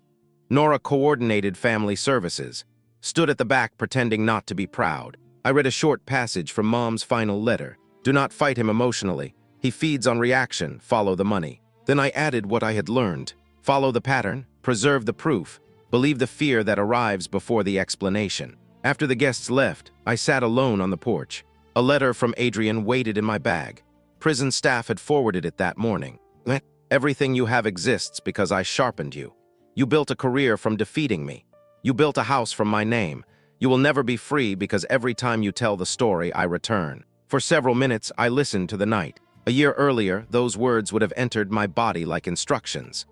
Nora coordinated family services, stood at the back pretending not to be proud. I read a short passage from Mom's final letter. Do not fight him emotionally. He feeds on reaction, follow the money. Then I added what I had learned. Follow the pattern, preserve the proof, believe the fear that arrives before the explanation. After the guests left, I sat alone on the porch. A letter from Adrian waited in my bag. Prison staff had forwarded it that morning. Everything you have exists because I sharpened you. You built a career from defeating me. You built a house from my name. You will never be free because every time you tell the story, I return. For several minutes, I listened to the night. A year earlier, those words would have entered my body like instructions.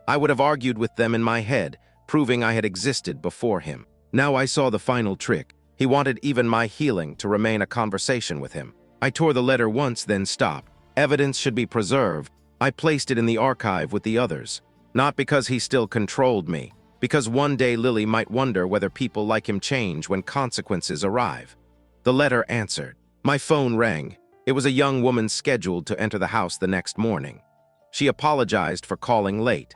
I would have argued with them in my head, proving I had existed before him. Now I saw the final trick. He wanted even my healing to remain a conversation with him. I tore the letter once, then stopped. Evidence should be preserved. I placed it in the archive with the others. Not because he still controlled me, because one day Lily might wonder whether people like him change when consequences arrive. The letter answered. My phone rang. It was a young woman scheduled to enter the house the next morning. She apologized for calling late.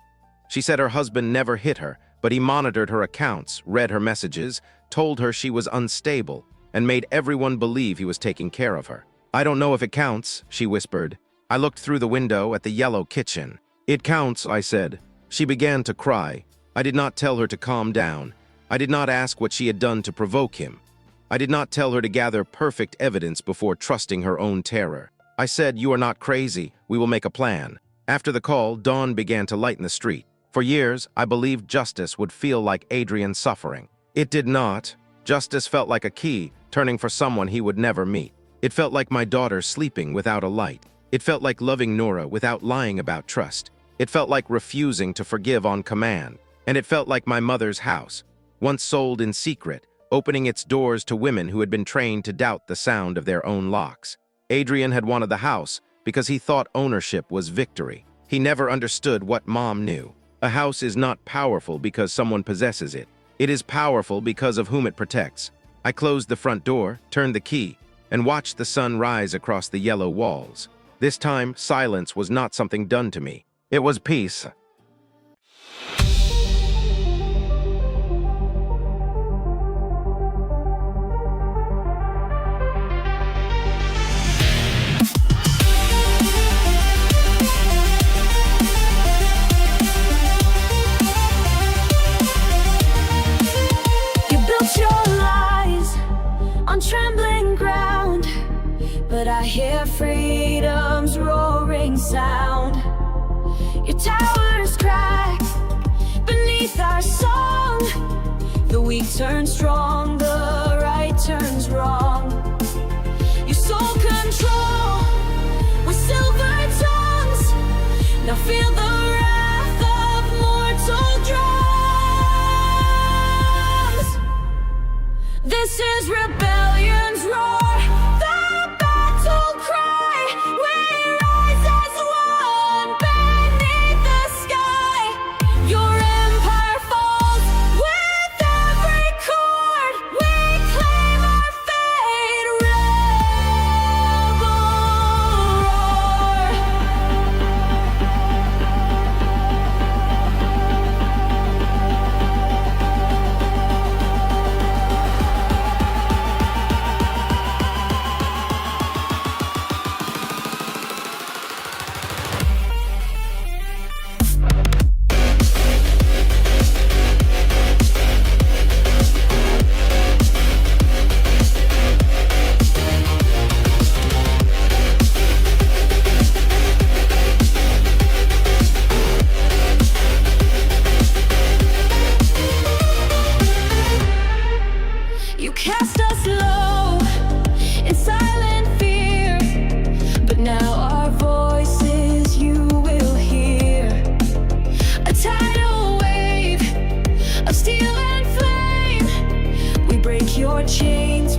She said her husband never hit her, but he monitored her accounts, read her messages, told her she was unstable, and made everyone believe he was taking care of her. I don't know if it counts, she whispered. I looked through the window at the yellow kitchen. It counts, I said. She began to cry. I did not tell her to calm down. I did not ask what she had done to provoke him. I did not tell her to gather perfect evidence before trusting her own terror. I said, "You are not crazy. We will make a plan." After the call, dawn began to lighten the street. For years, I believed justice would feel like Adrian's suffering. It did not. Justice felt like a key, turning for someone he would never meet. It felt like my daughter sleeping without a light. It felt like loving Nora without lying about trust. It felt like refusing to forgive on command. And it felt like my mother's house, once sold in secret, opening its doors to women who had been trained to doubt the sound of their own locks. Adrian had wanted the house because he thought ownership was victory. He never understood what Mom knew. A house is not powerful because someone possesses it. It is powerful because of whom it protects. I closed the front door, turned the key, and watched the sun rise across the yellow walls. This time, silence was not something done to me. It was peace. Trembling ground, but I hear freedom's roaring sound. Your towers crack beneath our song. The weak turn strong, the right turns wrong. You soul control with silver tongues. Now feel the wrath of mortal drums. This is rebellion's roar, the battle cry. We rise as one beneath the sky. Your empire falls with every chord. We claim our fate, rebel roar. You cast us low in silent fear, but now our voices you will hear. A tidal wave of steel and flame. We break your chains.